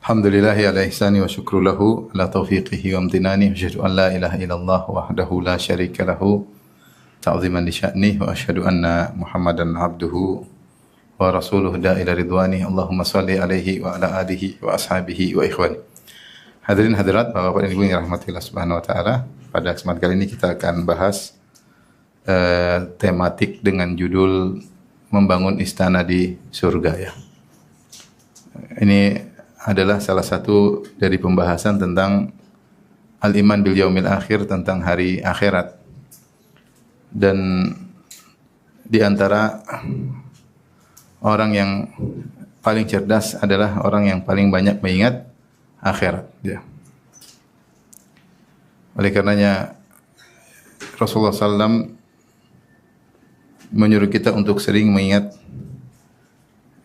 Alhamdulillahi ala ihsani wa syukru lahu ala taufiqihi wa amtinani wa asyhadu an la ilaha illallah wahdahu la syarika lahu ta'ziman li sya'nih wa asyhadu anna Muhammadan abduhu wa rasuluhu da'ila ridwani Allahumma salli alaihi wa ala alihi wa ashabihi wa ikhwani. Hadirin hadirat Bapak-bapak dan Ibu yang rahmati Allah Subhanahu wa taala, pada kesempatan kali ini kita akan bahas tematik dengan judul membangun istana di surga ya. Ini adalah salah satu dari pembahasan tentang al-iman bil yaumil akhir, tentang hari akhirat. Dan di antara orang yang paling cerdas adalah orang yang paling banyak mengingat akhirat ya. Oleh karenanya Rasulullah SAW menyuruh kita untuk sering mengingat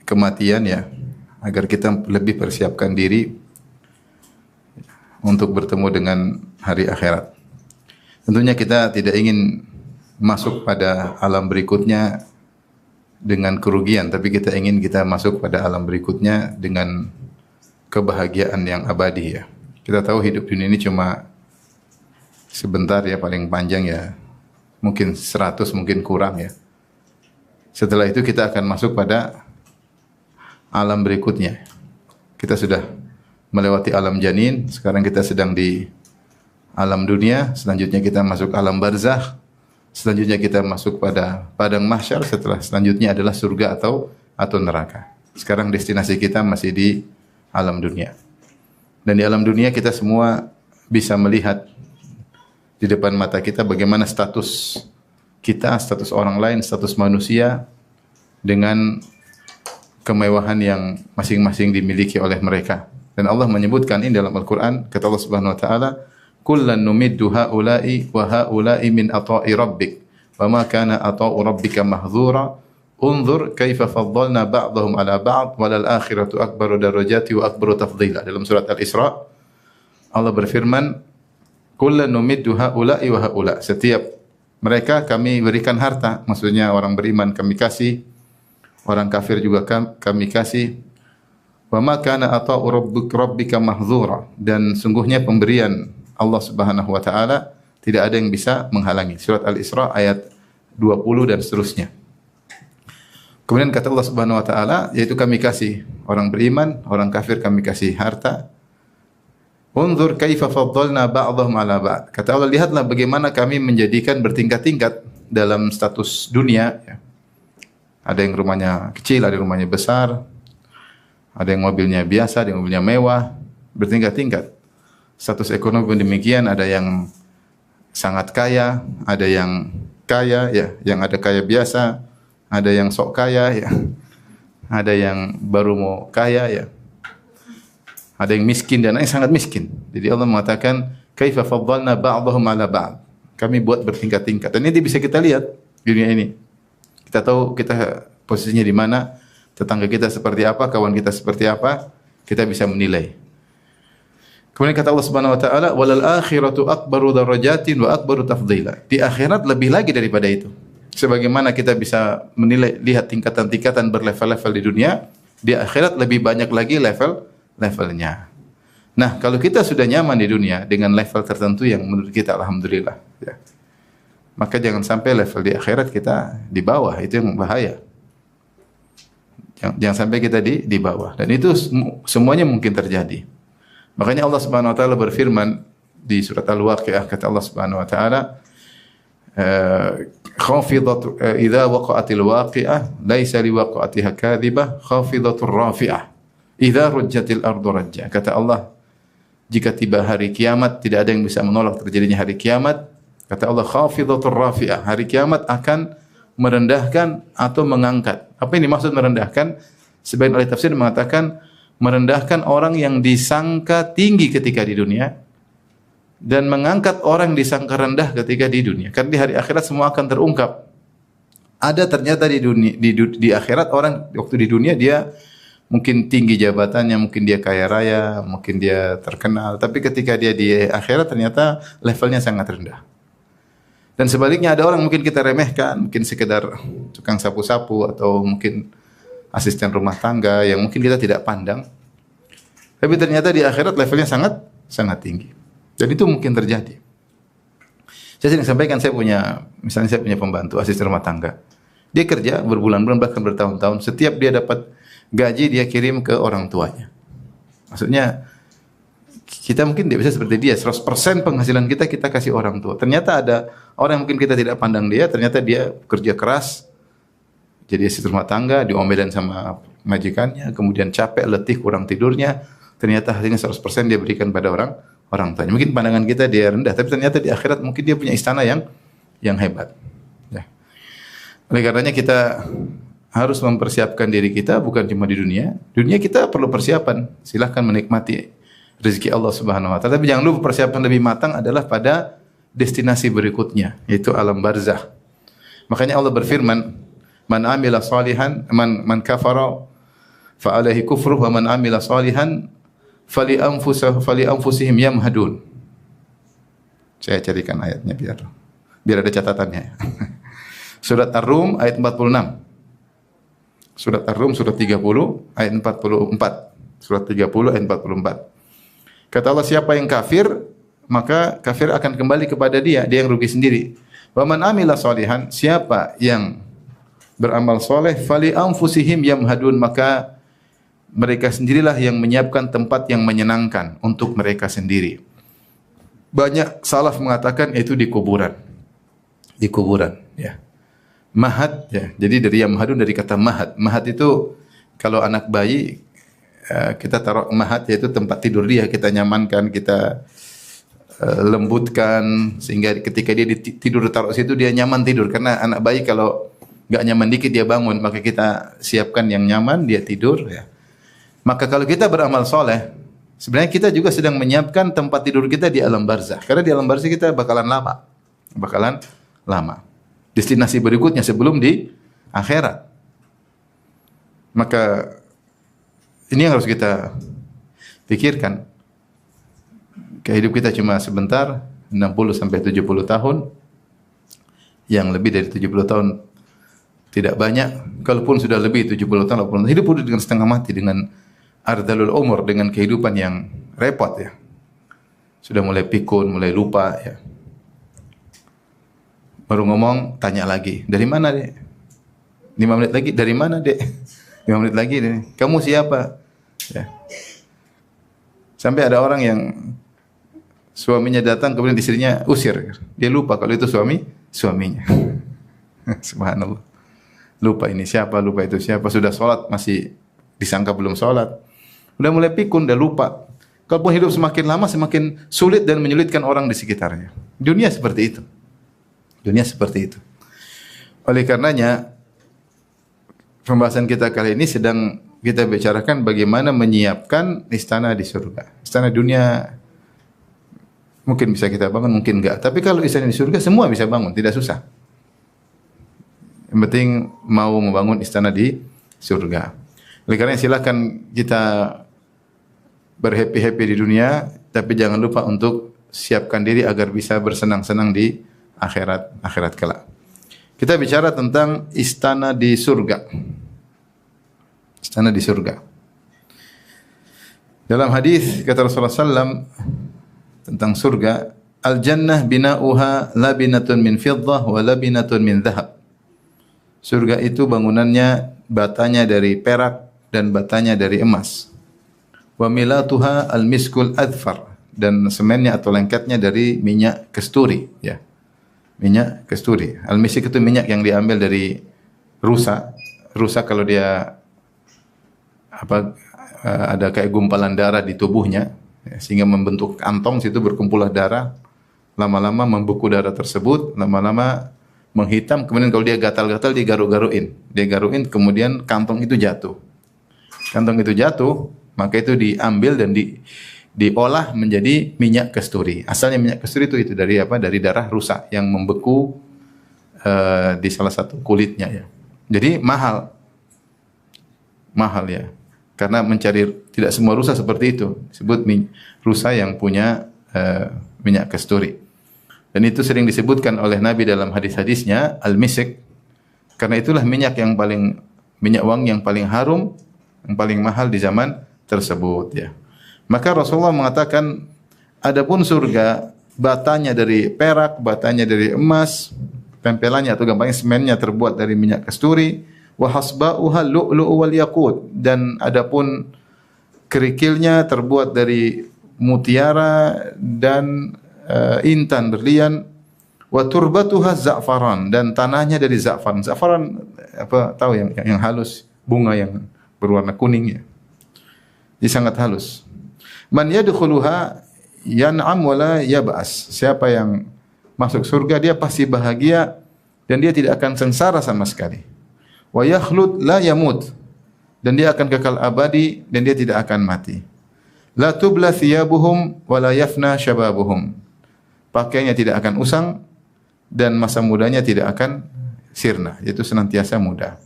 kematian ya, agar kita lebih persiapkan diri untuk bertemu dengan hari akhirat. Tentunya kita tidak ingin masuk pada alam berikutnya dengan kerugian, tapi kita ingin kita masuk pada alam berikutnya dengan kebahagiaan yang abadi ya. Kita tahu hidup dunia ini cuma sebentar ya, paling panjang ya mungkin 100, mungkin kurang ya. Setelah itu kita akan masuk pada alam berikutnya. Kita sudah melewati alam janin, sekarang kita sedang di alam dunia, selanjutnya kita masuk alam barzakh, selanjutnya kita masuk pada padang mahsyar, setelah selanjutnya adalah surga atau neraka. Sekarang destinasi kita masih di alam dunia. Dan di alam dunia kita semua bisa melihat di depan mata kita bagaimana status kita, status orang lain, status manusia dengan kemewahan yang masing-masing dimiliki oleh mereka. Dan Allah menyebutkan ini dalam Al-Quran, kata Allah Subhanahu wa taala, "Kullan numiddu haula'i wa haula'i min ata'i rabbik, wa ma kana ata'u rabbika mahdzura, unzur kaifa faddalna ba'dahum 'ala ba'd, walal akhiratu akbaru darajati wa akbaru tafdhila." Dalam surat Al-Isra Allah berfirman, "Kullan numiddu haula'i wa haula." Setiap mereka kami berikan harta, maksudnya orang beriman kami kasih, orang kafir juga kami kasih. Wa ma kana ata'u rabbika mahdzura, dan sungguhnya pemberian Allah Subhanahu wa taala tidak ada yang bisa menghalangi. Surat Al-Isra ayat 20 dan seterusnya. Kemudian kata Allah Subhanahu wa taala, yaitu kami kasih orang beriman, orang kafir kami kasih harta. Unzur kaifa faddalna ba'dahum 'ala ba'd. Kata Allah, lihatlah bagaimana kami menjadikan bertingkat-tingkat dalam status dunia ya. Ada yang rumahnya kecil, ada yang rumahnya besar, ada yang mobilnya biasa, ada yang mobilnya mewah, bertingkat-tingkat. Status ekonomi pun demikian, ada yang sangat kaya, ada yang kaya ya, yang ada kaya biasa, ada yang sok kaya ya, ada yang baru mau kaya ya, ada yang miskin dan ada yang sangat miskin. Jadi Allah mengatakan, kaifa faddalna ba'dahum 'ala ba'd. Kami buat bertingkat-tingkat. Dan ini bisa kita lihat di dunia ini. Kita tahu kita posisinya di mana, tetangga kita seperti apa, kawan kita seperti apa, kita bisa menilai. Kemudian kata Allah Subhanahu wa taala, "Walal akhiratu akbaru darajatin wa akbaru tafdhila." Di akhirat lebih lagi daripada itu. Sebagaimana kita bisa menilai, lihat tingkatan-tingkatan berlevel-level di dunia, di akhirat lebih banyak lagi levelnya. Nah, kalau kita sudah nyaman di dunia dengan level tertentu yang menurut kita alhamdulillah ya, maka jangan sampai level di akhirat kita di bawah, itu yang bahaya. Jangan sampai kita di bawah. Dan itu semuanya mungkin terjadi. Makanya Allah Subhanahu wa taala berfirman di surat Al-Waqiah, kata Allah Subhanahu wa taala, khafidatu idza waqa'atil waqi'ah laisa liwaqa'atiha kadhibah khafidatur rafi'ah idza rujjatil ardu rajja. Kata Allah, jika tiba hari kiamat tidak ada yang bisa menolak terjadinya hari kiamat. Kata Allah, khafidatur rafi'ah, hari kiamat akan merendahkan atau mengangkat. Apa yang dimaksud merendahkan? Sebagian ahli tafsir mengatakan merendahkan orang yang disangka tinggi ketika di dunia dan mengangkat orang yang disangka rendah ketika di dunia. Karena di hari akhirat semua akan terungkap. Ada ternyata di dunia, di akhirat orang waktu di dunia dia mungkin tinggi jabatannya, mungkin dia kaya raya, mungkin dia terkenal, tapi ketika dia di akhirat ternyata levelnya sangat rendah. Dan sebaliknya ada orang mungkin kita remehkan, mungkin sekedar tukang sapu-sapu atau mungkin asisten rumah tangga yang mungkin kita tidak pandang. Tapi ternyata di akhirat levelnya sangat sangat tinggi. Dan itu mungkin terjadi. Saya sering sampaikan, misalnya saya punya pembantu asisten rumah tangga. Dia kerja berbulan-bulan bahkan bertahun-tahun. Setiap dia dapat gaji dia kirim ke orang tuanya. Maksudnya kita mungkin tidak bisa seperti dia. 100% penghasilan kita kasih orang tua. Ternyata ada orang yang mungkin kita tidak pandang dia. Ternyata dia kerja keras. Jadi asisten rumah tangga, diomelin sama majikannya. Kemudian capek, letih, kurang tidurnya. Ternyata hasilnya 100% dia berikan pada orang tuanya. Mungkin pandangan kita dia rendah, tapi ternyata di akhirat mungkin dia punya istana yang hebat. Ya. Oleh karenanya kita harus mempersiapkan diri kita bukan cuma di dunia. Dunia kita perlu persiapan. Silahkan menikmati rezeki Allah Subhanahu wa taala. Tapi jangan lupa persiapan lebih matang adalah pada destinasi berikutnya, yaitu alam barzah. Makanya Allah berfirman, "Man amila salihan, man kafara fa alaihi kufruh wa man amila salihan fali anfusihim yamhadun." Saya carikan ayatnya biar ada catatannya. Surat Ar-Rum ayat 46. Surat Ar-Rum surat 30 ayat 44. Surat 30 ayat 44. Kata Allah, siapa yang kafir, maka kafir akan kembali kepada dia yang rugi sendiri. Wa man amila salihan, siapa yang beramal soleh, fali anfusihim yamhadun, maka mereka sendirilah yang menyiapkan tempat yang menyenangkan untuk mereka sendiri. Banyak salaf mengatakan itu di kuburan. Di kuburan, ya. Mahad, ya. Jadi dari yamhadun dari kata mahad. Mahad itu kalau anak bayi kita taruh mahad, yaitu tempat tidur dia, kita nyamankan, kita lembutkan sehingga ketika dia tidur taruh situ dia nyaman tidur. Karena anak bayi kalau enggak nyaman dikit dia bangun, maka kita siapkan yang nyaman, dia tidur, ya. Maka kalau kita beramal soleh, sebenarnya kita juga sedang menyiapkan tempat tidur kita di alam barzah. Karena di alam barzah kita bakalan lama. Destinasi berikutnya sebelum di akhirat. Maka ini yang harus kita pikirkan. Kehidupan kita cuma sebentar, 60 sampai 70 tahun. Yang lebih dari 70 tahun tidak banyak. Kalaupun sudah lebih 70 tahun, hidup dengan setengah mati, dengan ardalul umur, dengan kehidupan yang repot, ya. Sudah mulai pikun, mulai lupa, ya. Baru ngomong, tanya lagi, dari mana, Dek? 5 menit lagi, dari mana, Dek? 5 menit lagi, Dek. Kamu siapa? Ya. Sampai ada orang yang suaminya datang, kemudian istrinya usir. Dia lupa kalau itu suaminya. Subhanallah. Lupa ini siapa, lupa itu siapa. Sudah sholat, masih disangka belum sholat. Udah mulai pikun, udah lupa. Kalaupun hidup semakin lama, semakin sulit dan menyulitkan orang di sekitarnya. Dunia seperti itu. Dunia seperti itu. Oleh karenanya, pembahasan kita kali ini sedang kita bicarakan bagaimana menyiapkan istana di surga. Istana dunia mungkin bisa kita bangun, mungkin enggak. Tapi kalau istana di surga, semua bisa bangun, tidak susah. Yang penting mau membangun istana di surga. Oleh karena silakan kita berhappy-happy di dunia, tapi jangan lupa untuk siapkan diri agar bisa bersenang-senang di akhirat kelak. Kita bicara tentang istana di surga. Istana di surga. Dalam hadis kata Rasulullah SAW tentang surga, al-jannah bina'uha labinatun min fiddah wa labinatun min dhahab. Surga itu bangunannya batanya dari perak dan batanya dari emas. Wa milatuha al-miskul adfar, dan semennya atau lengketnya dari minyak kasturi, ya. Minyak kasturi. Al-misik itu minyak yang diambil dari rusa. Rusa kalau dia ada kayak gumpalan darah di tubuhnya, ya, sehingga membentuk kantong, situ berkumpullah darah. Lama-lama membeku darah tersebut, lama-lama menghitam, kemudian kalau dia gatal-gatal dia garu-garuin. Dia garuin, kemudian kantong itu jatuh. Kantong itu jatuh, maka itu diambil dan diolah menjadi minyak kasturi. Asalnya minyak kasturi itu dari apa? Dari darah rusa yang membeku di salah satu kulitnya, ya. Jadi mahal ya. Karena mencari, tidak semua rusa seperti itu. Disebut rusa yang punya minyak kasturi. Dan itu sering disebutkan oleh Nabi dalam hadis-hadisnya, al-misik. Karena itulah minyak wangi yang paling harum, yang paling mahal di zaman tersebut, ya. Maka Rasulullah mengatakan, adapun surga batanya dari perak, batanya dari emas, tempelannya atau gampangnya semennya terbuat dari minyak kasturi, wa hasba'uha lu'lu'u wal yaqut, dan adapun kerikilnya terbuat dari mutiara dan intan berlian, wa turbatuha za'faran, dan tanahnya dari za'faran. Za'faran apa tahu yang halus, bunga yang berwarna kuning ya. Jadi sangat halus. Man yadkhuluha yan'am wala yab'as. Siapa yang masuk surga dia pasti bahagia dan dia tidak akan sengsara sama sekali. Wa yakhlud la yamut, dan dia akan kekal abadi dan dia tidak akan mati. La tubla thiyabuhum wa la yafna syababuhum. Pakaiannya tidak akan usang dan masa mudanya tidak akan sirna, yaitu senantiasa muda.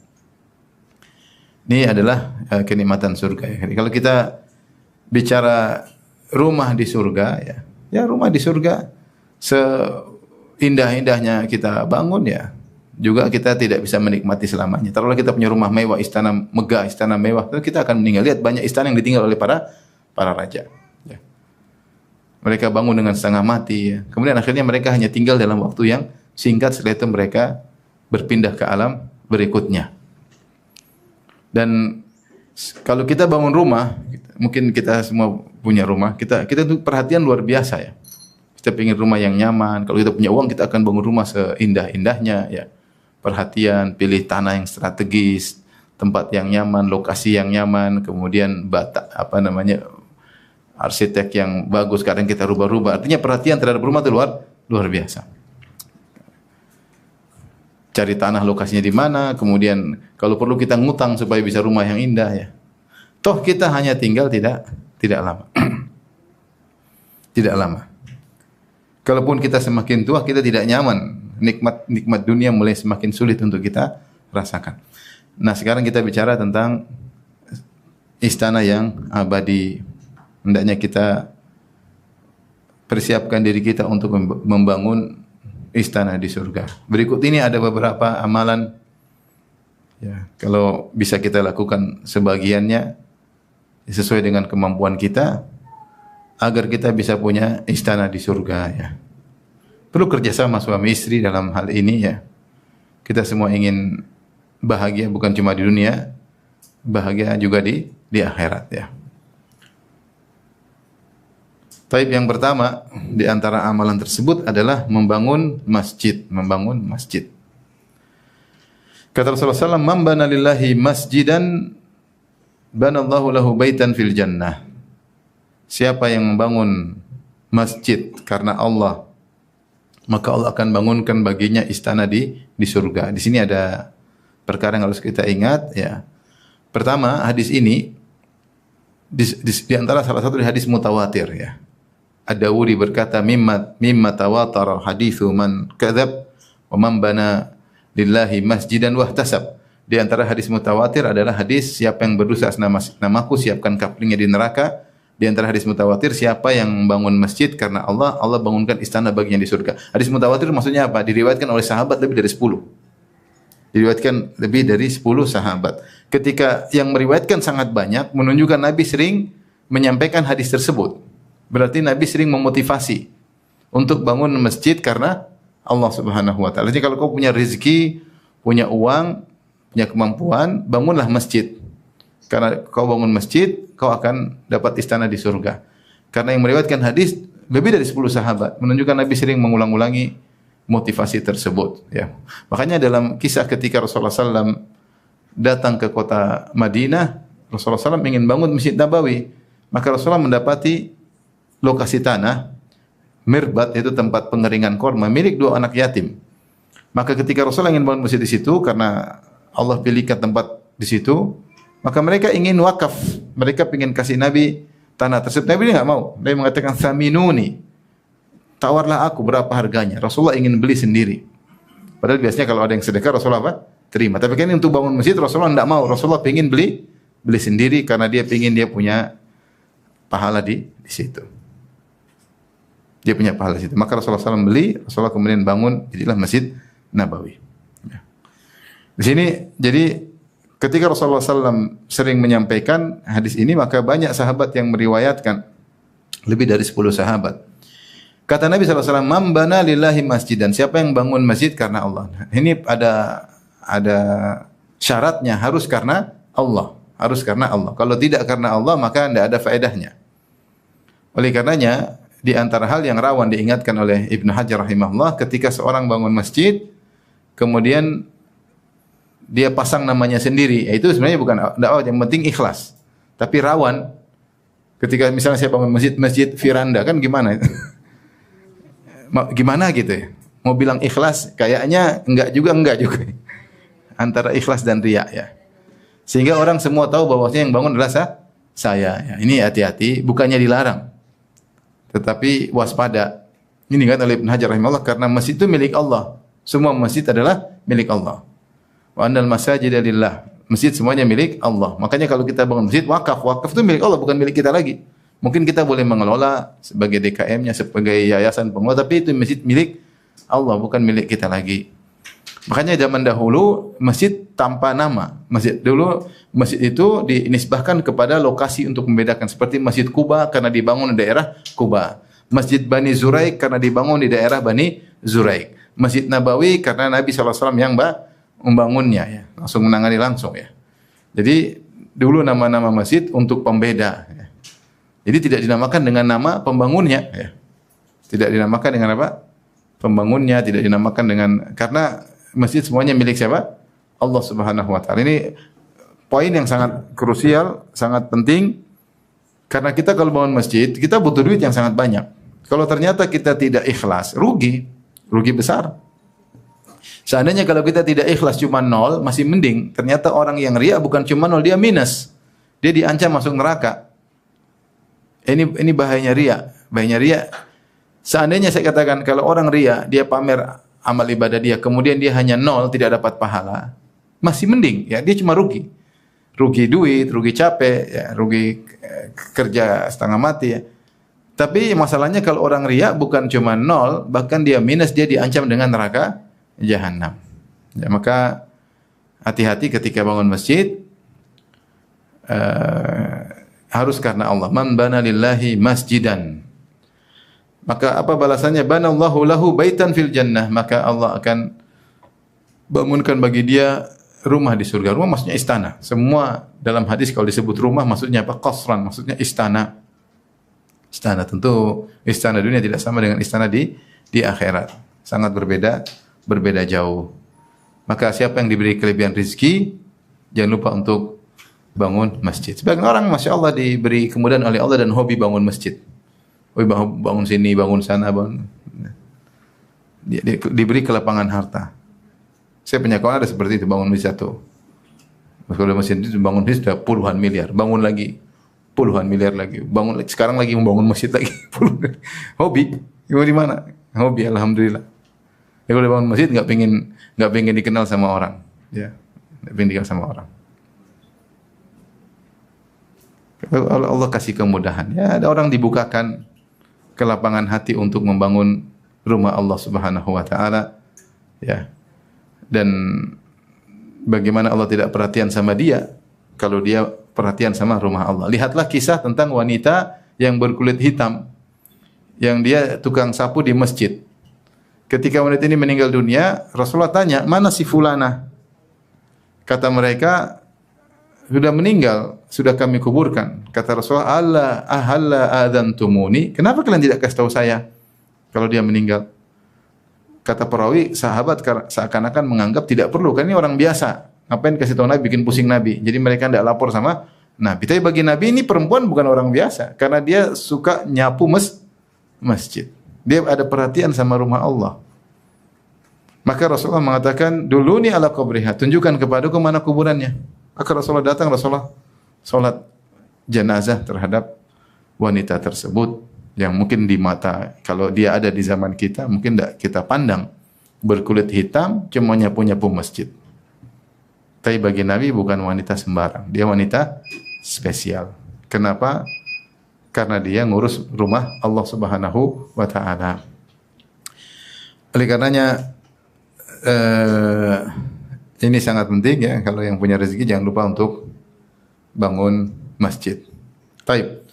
Ini adalah kenikmatan surga ya. Kalau kita bicara rumah di surga ya, ya rumah di surga seindah-indahnya kita bangun ya, juga kita tidak bisa menikmati selamanya. Taruhlah kita punya rumah mewah, istana megah, istana mewah, terus kita akan meninggal. Lihat banyak istana yang ditinggal oleh para raja. Ya. Mereka bangun dengan setengah mati. Ya. Kemudian akhirnya mereka hanya tinggal dalam waktu yang singkat. Setelah itu mereka berpindah ke alam berikutnya. Dan kalau kita bangun rumah, mungkin kita semua punya rumah, kita tuh perhatian luar biasa ya. Kita ingin rumah yang nyaman. Kalau kita punya uang, kita akan bangun rumah seindah-indahnya ya. Perhatian, pilih tanah yang strategis, tempat yang nyaman, lokasi yang nyaman, kemudian arsitek yang bagus, kadang kita rubah-rubah. Artinya perhatian terhadap rumah itu luar biasa. Cari tanah lokasinya di mana, kemudian kalau perlu kita ngutang supaya bisa rumah yang indah ya. Toh kita hanya tinggal tidak lama. Tidak lama. Kalaupun kita semakin tua, kita tidak nyaman. Nikmat dunia mulai semakin sulit untuk kita rasakan. Nah, sekarang kita bicara tentang istana yang abadi. Hendaknya kita persiapkan diri kita untuk membangun istana di surga. Berikut ini ada beberapa amalan ya, kalau bisa kita lakukan sebagiannya sesuai dengan kemampuan kita agar kita bisa punya istana di surga ya. Perlu kerjasama suami istri dalam hal ini ya. Kita semua ingin bahagia bukan cuma di dunia, bahagia juga di akhirat ya. Taib yang pertama di antara amalan tersebut adalah membangun masjid. Kata Rasulullah SAW, "Man bana lillahi masjidan, banallahu lahu baitan fil jannah." Siapa yang membangun masjid karena Allah, maka Allah akan bangunkan baginya istana di surga. Di sini ada perkara yang harus kita ingat ya. Pertama, hadis ini di antara salah satu hadis mutawatir ya. Ad-Dawudi berkata mimma tawatara hadithu man kadzab wa man bana lillahi masjidan wahtasab. Di antara hadis mutawatir adalah hadis siapa yang berdosa atas namaku siapkan kaplingnya di neraka. Di antara hadis mutawatir siapa yang membangun masjid karena Allah, Allah bangunkan istana baginya di surga. Hadis mutawatir maksudnya apa? Diriwayatkan oleh sahabat lebih dari 10. Diriwayatkan lebih dari 10 sahabat. Ketika yang meriwayatkan sangat banyak menunjukkan Nabi sering menyampaikan hadis tersebut. Berarti Nabi sering memotivasi untuk bangun masjid karena Allah Subhanahu wa taala. Jadi kalau kau punya rezeki, punya uang, punya kemampuan, bangunlah masjid. Karena kau bangun masjid, kau akan dapat istana di surga. Karena yang meriwayatkan hadis lebih dari 10 sahabat, menunjukkan Nabi sering mengulang-ulangi motivasi tersebut ya. Makanya dalam kisah ketika Rasulullah SAW datang ke kota Madinah, Rasulullah SAW ingin bangun Masjid Nabawi. Maka Rasulullah mendapati lokasi tanah mirbat, yaitu tempat pengeringan korma milik 2 anak yatim. Maka ketika Rasulullah ingin bangun masjid di situ karena Allah pilihkan tempat di situ, maka mereka ingin wakaf. Mereka ingin kasih Nabi tanah tersebut. Nabi enggak mau. Nabi mengatakan thaminuni. Tawarlah aku berapa harganya. Rasulullah ingin beli sendiri. Padahal biasanya kalau ada yang sedekah Rasulullah apa? Terima. Tapi kan untuk bangun masjid Rasulullah enggak mau. Rasulullah ingin beli sendiri karena dia ingin dia punya pahala di situ. Dia punya pahala di situ. Maka Rasulullah SAW beli, Rasulullah kemudian bangun, jadilah Masjid Nabawi. Ya. Di sini, jadi ketika Rasulullah SAW sering menyampaikan hadis ini, maka banyak sahabat yang meriwayatkan Lebih dari 10 sahabat. Kata Nabi SAW, "Man bana lillahi masjidan." Siapa yang bangun masjid karena Allah. Ini ada syaratnya, harus karena Allah. Harus karena Allah. Kalau tidak karena Allah, maka tidak ada faedahnya. Oleh karenanya, di antara hal yang rawan diingatkan oleh Ibnu Hajar rahimahullah, ketika seorang bangun masjid, kemudian dia pasang namanya sendiri, itu sebenarnya bukan dakwah, yang penting ikhlas. Tapi rawan, ketika misalnya saya bangun masjid Firanda, kan gimana? Gimana gitu ya? Mau bilang ikhlas, kayaknya enggak juga. Antara ikhlas dan riya ya. Sehingga orang semua tahu bahwasanya yang bangun adalah saya. Ya. Ini hati-hati, bukannya dilarang. Tetapi waspada. Ini kan oleh Ibnu Hajar rahimahullah, karena masjid itu milik Allah. Semua masjid adalah milik Allah. Wa annal masajida lillah. Masjid semuanya milik Allah. Makanya kalau kita bangun masjid, wakaf itu milik Allah, bukan milik kita lagi. Mungkin kita boleh mengelola sebagai DKM-nya, sebagai yayasan pengelola, tapi itu masjid milik Allah, bukan milik kita lagi. Makanya zaman dahulu masjid tanpa nama. Masjid itu dinisbahkan kepada lokasi untuk membedakan, seperti Masjid Quba karena dibangun di daerah Quba. Masjid Bani Zuraik karena dibangun di daerah Bani Zuraik. Masjid Nabawi karena Nabi SAW yang membangunnya ya, langsung menangani langsung ya. Jadi dulu nama-nama masjid untuk pembeda ya. Jadi tidak dinamakan dengan nama pembangunnya ya. Tidak dinamakan dengan apa? Pembangunnya, tidak dinamakan dengan, karena masjid semuanya milik siapa? Allah Subhanahu wa taala. Ini poin yang sangat krusial, sangat penting. Karena kita kalau bangun masjid, kita butuh duit yang sangat banyak. Kalau ternyata kita tidak ikhlas, rugi besar. Seandainya kalau kita tidak ikhlas cuma 0, masih mending. Ternyata orang yang riya bukan cuma 0, dia minus. Dia diancam masuk neraka. Ini bahayanya riya. Bahayanya riya. Seandainya saya katakan kalau orang riya, dia pamer amal ibadah dia, kemudian dia hanya 0, tidak dapat pahala, masih mending ya, dia cuma rugi duit, rugi capek ya, rugi kerja setengah mati ya. Tapi masalahnya kalau orang riya bukan cuma 0, bahkan dia minus, dia diancam dengan neraka jahanam ya. Maka hati-hati ketika bangun masjid, harus karena Allah. Man bana lillahi masjidan, maka apa balasannya? Banallahu lahu baitan fil jannah, maka Allah akan bangunkan bagi dia rumah di surga. Rumah maksudnya istana. Semua dalam hadis kalau disebut rumah maksudnya apa? Qasran, maksudnya istana. Istana, tentu istana dunia tidak sama dengan istana di akhirat. Sangat berbeda jauh. Maka siapa yang diberi kelebihan rezeki, jangan lupa untuk bangun masjid. Sebagian orang Masya Allah diberi kemudahan oleh Allah dan hobi bangun masjid. Bangun sini, bangun sana, bangun. Dia diberi kelapangan harta. Saya punya kawan ada seperti itu, bangun masjid satu. Kalau masjid itu bangun masjid sudah puluhan miliar, bangun lagi puluhan miliar lagi, bangun sekarang lagi membangun masjid lagi. Hobi, di mana? Hobi, alhamdulillah. Ya kalau bangun masjid nggak pengen dikenal sama orang, ya, nggak pengen dikenal sama orang. Allah kasih kemudahan, ya ada orang dibukakan kelapangan hati untuk membangun rumah Allah Subhanahu wa taala ya. Dan bagaimana Allah tidak perhatian sama dia kalau dia perhatian sama rumah Allah. Lihatlah kisah tentang wanita yang berkulit hitam yang dia tukang sapu di masjid. Ketika wanita ini meninggal dunia, Rasulullah tanya, "Mana si fulana?" Kata mereka, "Sudah meninggal, sudah kami kuburkan." Kata Rasulullah, "Ahalla adantumuni?" Kenapa kalian tidak kasih tahu saya kalau dia meninggal? Kata perawi, sahabat seakan-akan menganggap tidak perlu, kan ini orang biasa. Ngapain kasih tahu Nabi, bikin pusing Nabi. Jadi mereka tidak lapor sama Nabi. Tapi bagi Nabi ini perempuan bukan orang biasa, karena dia suka nyapu masjid. Dia ada perhatian sama rumah Allah. Maka Rasulullah mengatakan, "Duluni ala qabriha." Tunjukkan kepadaku mana kuburannya. Maka Rasulullah datang, Rasulullah salat jenazah terhadap wanita tersebut yang mungkin di mata kalau dia ada di zaman kita mungkin tidak kita pandang, berkulit hitam cuma nyapu-nyapu masjid. Tapi bagi Nabi bukan wanita sembarang, dia wanita spesial. Kenapa? Karena dia ngurus rumah Allah Subhanahu wa taala. Oleh karenanya ini sangat penting ya, kalau yang punya rezeki jangan lupa untuk bangun masjid. Baik.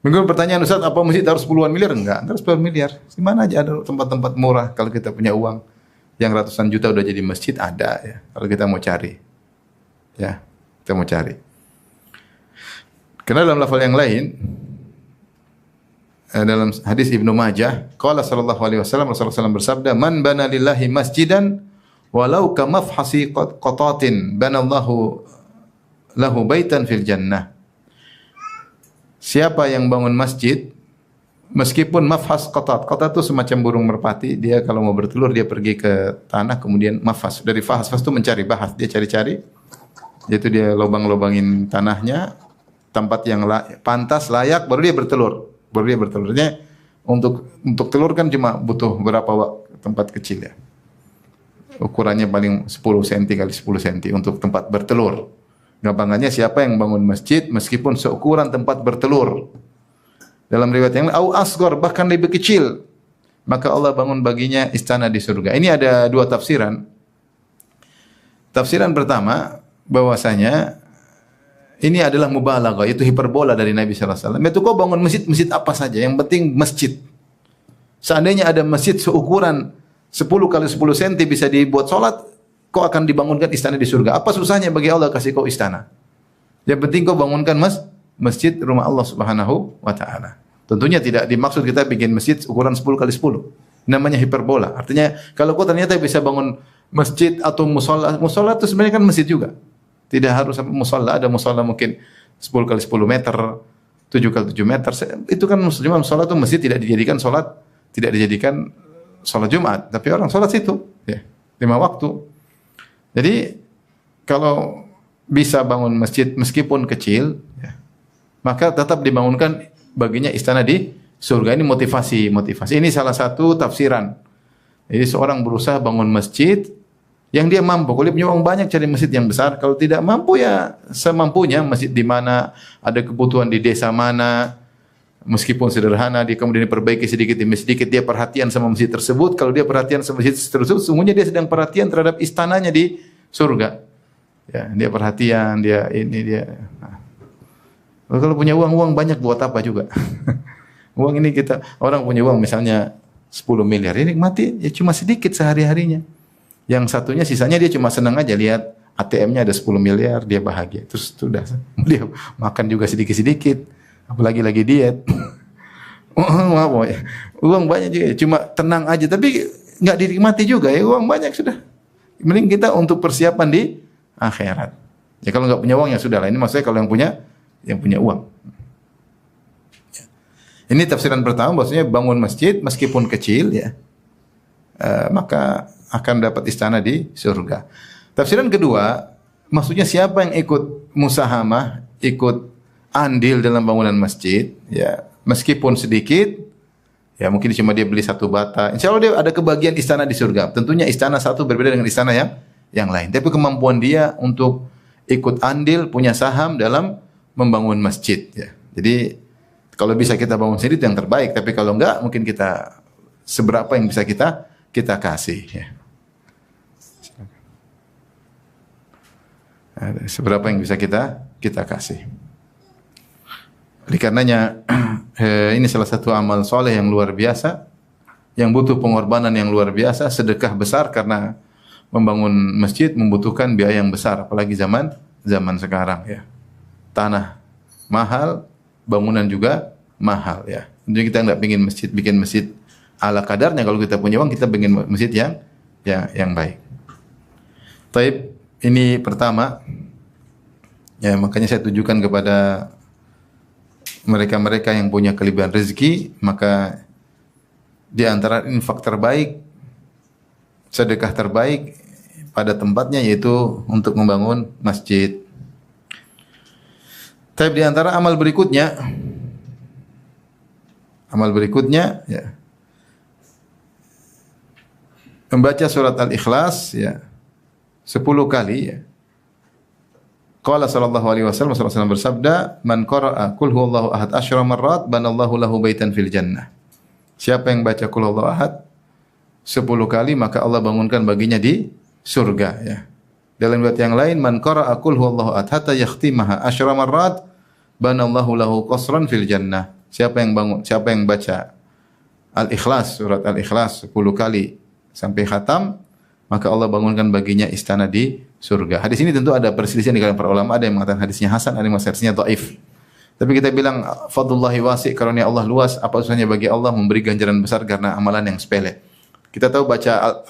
Mungkin pertanyaan Ustaz, apa masjid harus puluhan miliar? Enggak, harus puluhan miliar. Di mana aja ada tempat-tempat murah kalau kita punya uang yang ratusan juta udah jadi masjid ada ya. Kalau kita mau cari. Ya, kita mau cari. Karena dalam lafal yang lain dalam hadis Ibnu Majah, qala sallallahu alaihi wasallam Rasulullah SAW bersabda, "Man bana lillahi masjidan walau ka mafhasi qatatin banallahu lahu baitan fil jannah." Siapa yang bangun masjid meskipun mafhas qatat. Qatat itu semacam burung merpati, dia kalau mau bertelur dia pergi ke tanah kemudian mafhas. Dari fahas itu mencari bahas, dia cari-cari. Yaitu dia lobang-lobangin tanahnya, tempat yang pantas, layak baru dia bertelur. Baru dia bertelurnya untuk telur kan cuma butuh berapa tempat kecil ya. Ukurannya paling 10 cm kali 10 cm untuk tempat bertelur. Gampangannya siapa yang bangun masjid meskipun seukuran tempat bertelur. Dalam riwayat yang lain, au asghar bahkan lebih kecil, maka Allah bangun baginya istana di surga. Ini ada dua tafsiran. Tafsiran pertama bahwasanya ini adalah mubalaghah, itu hiperbola dari Nabi sallallahu alaihi wasallam. Itu kau bangun masjid apa saja, yang penting masjid. Seandainya ada masjid seukuran 10 kali 10 cm bisa dibuat salat, kau akan dibangunkan istana di surga. Apa susahnya bagi Allah kasih kau istana? Yang penting kau bangunkan masjid rumah Allah Subhanahu wa taala. Tentunya tidak dimaksud kita bikin masjid ukuran 10 kali 10. Namanya hiperbola. Artinya kalau kau ternyata bisa bangun masjid atau musola, musola itu sebenarnya kan masjid juga. Tidak harus sampai musola, ada musola mungkin 10 kali 10 meter, 7 kali 7 meter. Itu kan cuma musola itu masjid tidak dijadikan salat, tidak dijadikan salat Jumat, tapi orang salat situ ya, 5 waktu. Jadi kalau bisa bangun masjid meskipun kecil ya, maka tetap dibangunkan baginya istana di surga. Ini motivasi. Ini salah satu tafsiran. Jadi seorang berusaha bangun masjid yang dia mampu. Kalau dia punya uang banyak cari masjid yang besar. Kalau tidak mampu ya semampunya, masjid di mana, ada kebutuhan di desa mana, meskipun sederhana, dia kemudian diperbaiki sedikit demi sedikit, dia perhatian sama masjid tersebut. Kalau dia perhatian sama masjid tersebut, sungguhnya dia sedang perhatian terhadap istananya di surga. Ya, dia perhatian, dia ini dia. Nah. Kalau punya uang banyak buat apa juga? Uang ini orang punya uang misalnya 10 miliar, ini mati ya cuma sedikit sehari-harinya. Yang satunya sisanya dia cuma senang aja lihat ATM-nya ada 10 miliar, dia bahagia. Terus sudah dia makan juga sedikit-sedikit, apalagi lagi diet. Uang banyak juga, cuma tenang aja tapi nggak dinikmati juga ya, uang banyak sudah. Mending kita untuk persiapan di akhirat. Ya kalau nggak punya uang ya sudah lah. Ini maksudnya kalau yang punya uang. Ini tafsiran pertama, bahwasanya bangun masjid meskipun kecil ya, maka akan dapat istana di surga. Tafsiran kedua, maksudnya siapa yang ikut musahamah, ikut andil dalam bangunan masjid, ya meskipun sedikit, ya mungkin cuma dia beli 1 bata, insya Allah dia ada kebagian istana di surga. Tentunya istana satu berbeda dengan istana yang lain. Tapi kemampuan dia untuk ikut andil, punya saham dalam membangun masjid. Ya. Jadi kalau bisa kita bangun sendiri itu yang terbaik. Tapi kalau enggak, mungkin kita seberapa yang bisa kita kasih. Ya. Seberapa yang bisa kita kasih. Oleh karenanya ini salah satu amal soleh yang luar biasa, yang butuh pengorbanan yang luar biasa, sedekah besar karena membangun masjid membutuhkan biaya yang besar, apalagi zaman sekarang ya. Tanah mahal, bangunan juga mahal ya. Tentunya kita nggak bikin masjid ala kadarnya. Kalau kita punya uang kita bikin masjid yang baik. Taib, ini pertama. Ya, makanya saya tujukan kepada mereka-mereka yang punya kelebihan rezeki, maka di antara infak terbaik, sedekah terbaik pada tempatnya yaitu untuk membangun masjid. Tapi di antara amal berikutnya ya, membaca surat Al-Ikhlas ya 10 kali ya. Qala sallallahu alaihi wasallam, Rasulullah SAW bersabda, "Man qara'a qul huwallahu ahad 10 marrat, banallahu lahu baitan fil jannah." Siapa yang baca qul huwallahu ahad 10 kali maka Allah bangunkan baginya di surga ya. Dalam riwayat yang lain, "Man qara'a qul huwallahu ahad hatta yakhtimaha 10 marrat, banallahu lahu qasran fil jannah." Siapa yang bangun, siapa yang baca Al-Ikhlas, surat Al-Ikhlas 10 kali sampai khatam, maka Allah bangunkan baginya istana di surga. Hadis ini tentu ada perselisihan di kalangan para ulama, ada yang mengatakan hadisnya hasan, ada yang mengatakan hadisnya dhaif. Tapi kita bilang fadlullahi wasi', karunia Allah luas, apa susahnya bagi Allah memberi ganjaran besar karena amalan yang sepele. Kita tahu baca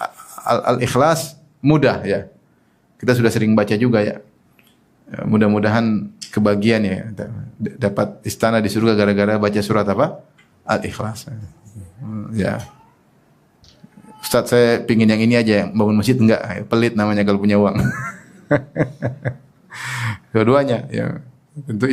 Al-Ikhlas mudah ya. Kita sudah sering baca juga ya. Mudah-mudahan kebagian ya, dapat istana di surga gara-gara baca surat apa? Al-Ikhlas. Ya. Ustaz, saya pingin yang ini aja, yang bangun masjid enggak, pelit namanya kalau punya uang. Dua-duanya ya. Tentu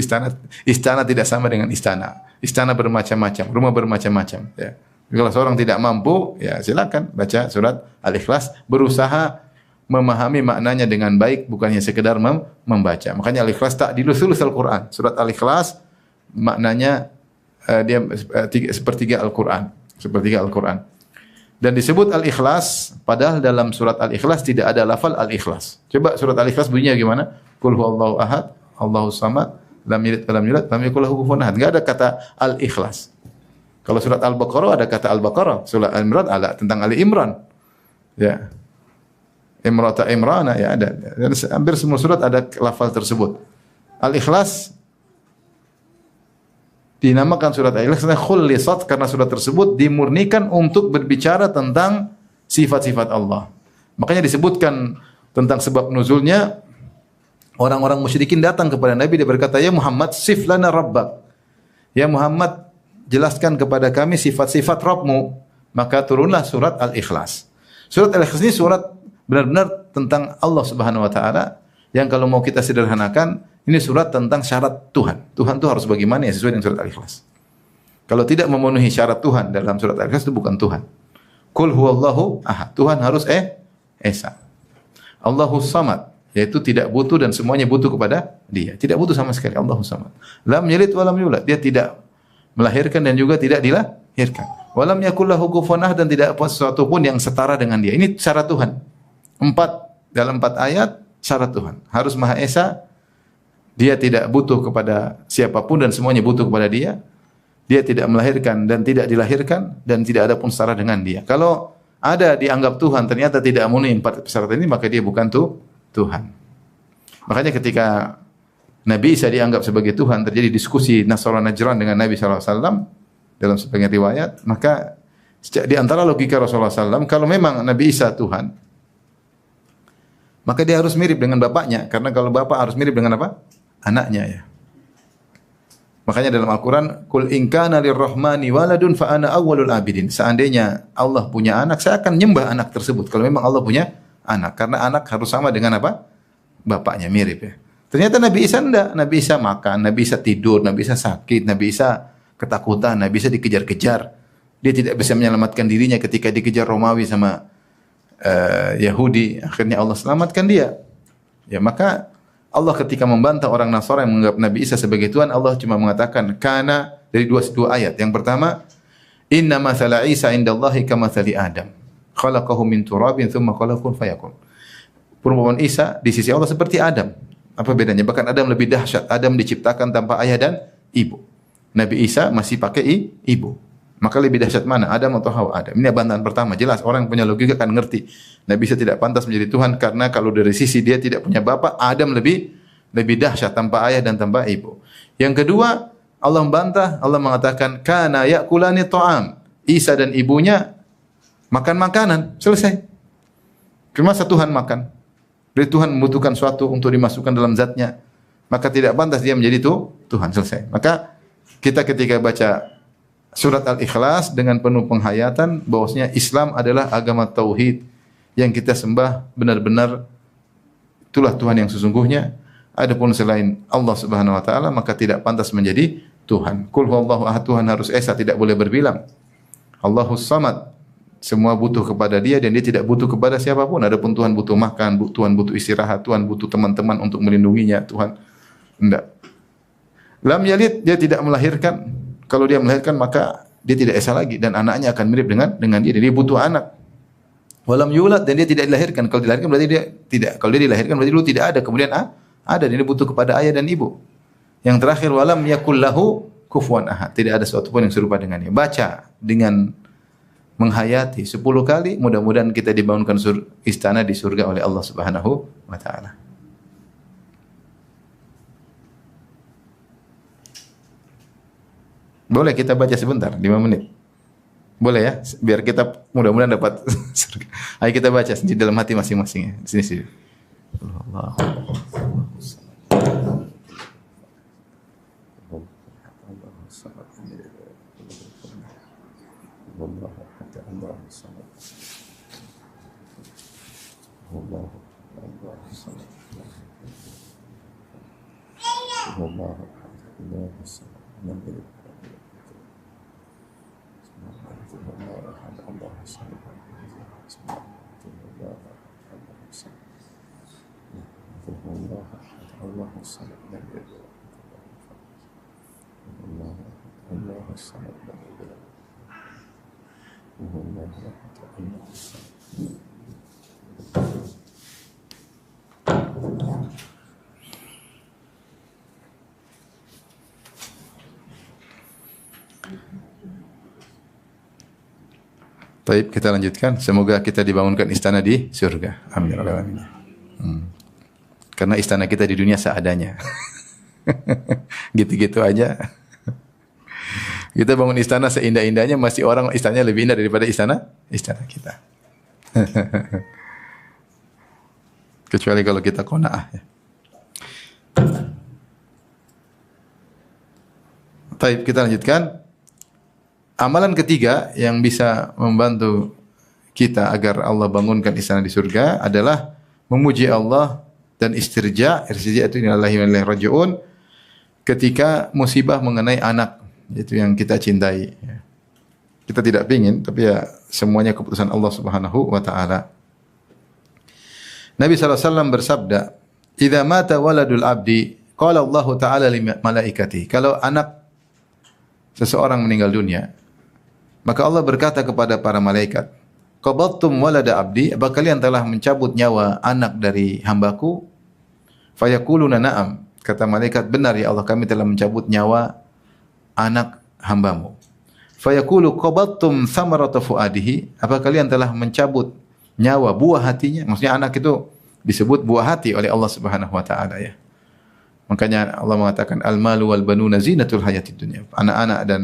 istana tidak sama dengan istana. Istana bermacam-macam, rumah bermacam-macam ya. Kalau seorang tidak mampu, ya silakan baca surat Al-Ikhlas, berusaha memahami maknanya dengan baik, bukannya sekedar membaca. Makanya Al-Ikhlas ta'dilu Al-Qur'an. Surat Al-Ikhlas maknanya dia sepertiga Al-Qur'an, sepertiga Al-Qur'an. Dan disebut Al-Ikhlas, padahal dalam surat Al-Ikhlas tidak ada lafal Al-Ikhlas. Coba surat Al-Ikhlas bunyinya gimana? Qul huwallahu ahad, Allahus samad, lam yalid wa lam yulad, lam yakul lahu kufuwan ahad. Enggak ada kata Al-Ikhlas. Kalau surat Al-Baqarah ada kata Al-Baqarah, surat Al-Imran ada tentang Ali Imran. Ya. Imrata Imrana ya ada. Dan hampir semua surat ada lafal tersebut. Al-Ikhlas dinamakan surat Al-Ikhlas karena khulisat, karena surat tersebut dimurnikan untuk berbicara tentang sifat-sifat Allah. Makanya disebutkan tentang sebab nuzulnya, orang-orang musyrikin datang kepada Nabi, dia berkata, "Ya Muhammad, sif lana rabbak." Ya Muhammad, jelaskan kepada kami sifat-sifat Rabbmu. Maka turunlah surat Al-Ikhlas. Surat Al-Ikhlas ini surat benar-benar tentang Allah Subhanahu wa taala, yang kalau mau kita sederhanakan, ini surat tentang syarat Tuhan. Tuhan itu harus bagaimana ya, sesuai dengan surat Al-Ikhlas. Kalau tidak memenuhi syarat Tuhan dalam surat Al-Ikhlas, itu bukan Tuhan. Qul huwallahu ahad. Tuhan harus esa. Allahus samad, yaitu tidak butuh dan semuanya butuh kepada Dia. Tidak butuh sama sekali, Allahus samad. Lam yalid wa lam yulad. Dia tidak melahirkan dan juga tidak dilahirkan. Wa lam yakul lahu kufuwan ahad, dan tidak apa sesuatu pun yang setara dengan Dia. Ini syarat Tuhan. Dalam 4 ayat syarat Tuhan. Harus Maha Esa. Dia tidak butuh kepada siapapun dan semuanya butuh kepada Dia. Dia tidak melahirkan dan tidak dilahirkan, dan tidak ada pun setara dengan Dia. Kalau ada dianggap Tuhan ternyata tidak memenuhi 4 syarat ini, maka dia bukan Tuhan. Makanya ketika Nabi Isa dianggap sebagai Tuhan, terjadi diskusi Nasara Najran dengan Nabi SAW dalam sebagian riwayat. Maka di antara logika Rasulullah SAW, kalau memang Nabi Isa Tuhan, maka dia harus mirip dengan bapaknya. Karena kalau bapak harus mirip dengan apa? Anaknya ya. Makanya dalam Al-Quran, Qul in kana lirrahmani waladun fa ana awwalul abidin. Seandainya Allah punya anak, saya akan nyembah anak tersebut. Kalau memang Allah punya anak. Karena anak harus sama dengan apa? Bapaknya, mirip ya. Ternyata Nabi Isa enggak. Nabi Isa makan, Nabi Isa tidur, Nabi Isa sakit, Nabi Isa ketakutan, Nabi Isa dikejar-kejar. Dia tidak bisa menyelamatkan dirinya ketika dikejar Romawi sama Yahudi. Akhirnya Allah selamatkan dia. Ya, maka Allah ketika membantah orang Nasara yang menganggap Nabi Isa sebagai Tuhan, Allah cuma mengatakan kana dari dua ayat. Yang pertama, inna mathala Isa indallahi kamathali Adam. Khalaqahu min turabin thumma qala kun fayakun. Perumpamaan Isa di sisi Allah seperti Adam. Apa bedanya? Bahkan Adam lebih dahsyat. Adam diciptakan tanpa ayah dan ibu. Nabi Isa masih pakai ibu. Maka lebih dahsyat mana? Adam atau Hawa? Adam. Ini bantahan pertama. Jelas orang yang punya logika akan ngerti. Nabi Isa tidak pantas menjadi Tuhan karena kalau dari sisi dia tidak punya bapak, Adam lebih dahsyat tanpa ayah dan tanpa ibu. Yang kedua, Allah membantah, Allah mengatakan kana yakulani ta'am. Isa dan ibunya makan makanan, selesai. Masa Tuhan makan? Dari Tuhan membutuhkan suatu untuk dimasukkan dalam zatnya, maka tidak pantas dia menjadi Tuhan, selesai. Maka kita ketika baca surat Al-Ikhlas dengan penuh penghayatan bahwasanya Islam adalah agama tauhid yang kita sembah benar-benar itulah Tuhan yang sesungguhnya. Adapun selain Allah Subhanahu wa taala maka tidak pantas menjadi Tuhan. Qul huwallahu ahad, Tuhan harus esa, tidak boleh berbilang. Allahus samad, semua butuh kepada Dia dan Dia tidak butuh kepada siapapun. Adapun Tuhan butuh makan, Tuhan butuh istirahat, Tuhan butuh teman-teman untuk melindunginya, Tuhan enggak. Lam yalid, dia tidak melahirkan. Kalau dia melahirkan maka dia tidak esa lagi dan anaknya akan mirip dengan dia. Dia butuh anak. Walam yulad, dan dia tidak dilahirkan. Kalau dilahirkan berarti dia tidak. Kalau dia dilahirkan berarti dulu tidak ada. Kemudian ada. Dia butuh kepada ayah dan ibu. Yang terakhir walam yakul lahu kufuwan ahad. Tidak ada sesuatu pun yang serupa dengannya. Baca dengan menghayati 10 kali, mudah-mudahan kita dibangunkan istana di surga oleh Allah Subhanahu wa taala. Boleh kita baca sebentar, 5 menit. Boleh ya? Biar kita mudah-mudahan dapat surga. Ayo kita baca di dalam hati masing-masing ya. Di sini. Allah. Baik, kita lanjutkan. Semoga kita dibangunkan istana di surga. Amin ya rabbal alamin. Karena istana kita di dunia seadanya. Gitu-gitu aja. Kita bangun istana seindah-indahnya, masih orang istananya lebih indah daripada istana kita. Kecuali kalau kita qanaah ya. Baik, kita lanjutkan. Amalan ketiga yang bisa membantu kita agar Allah bangunkan istana di surga adalah memuji Allah dan istirja. Istirja itu innallahi wa inna ilaihi raji'un. Ketika musibah mengenai anak, itu yang kita cintai. Kita tidak pingin, tapi ya semuanya keputusan Allah Subhanahu wa taala. Nabi SAW bersabda, "Idza mata waladul abdi, qala Allah Ta'ala li malaikati." Kalau anak seseorang meninggal dunia, maka Allah berkata kepada para malaikat, "Qabattum walada abdi?" Apa kalian telah mencabut nyawa anak dari hambaku? Fayaquluna na'am. Kata malaikat, "Benar ya Allah, kami telah mencabut nyawa anak hambamu." Fayaqulu qabattum thamarata fuadihi? Apa kalian telah mencabut nyawa buah hatinya? Maksudnya anak itu disebut buah hati oleh Allah Subhanahu wa taala ya. Makanya Allah mengatakan al-malu wal banuna zinatul hayatid dunya. Anak-anak dan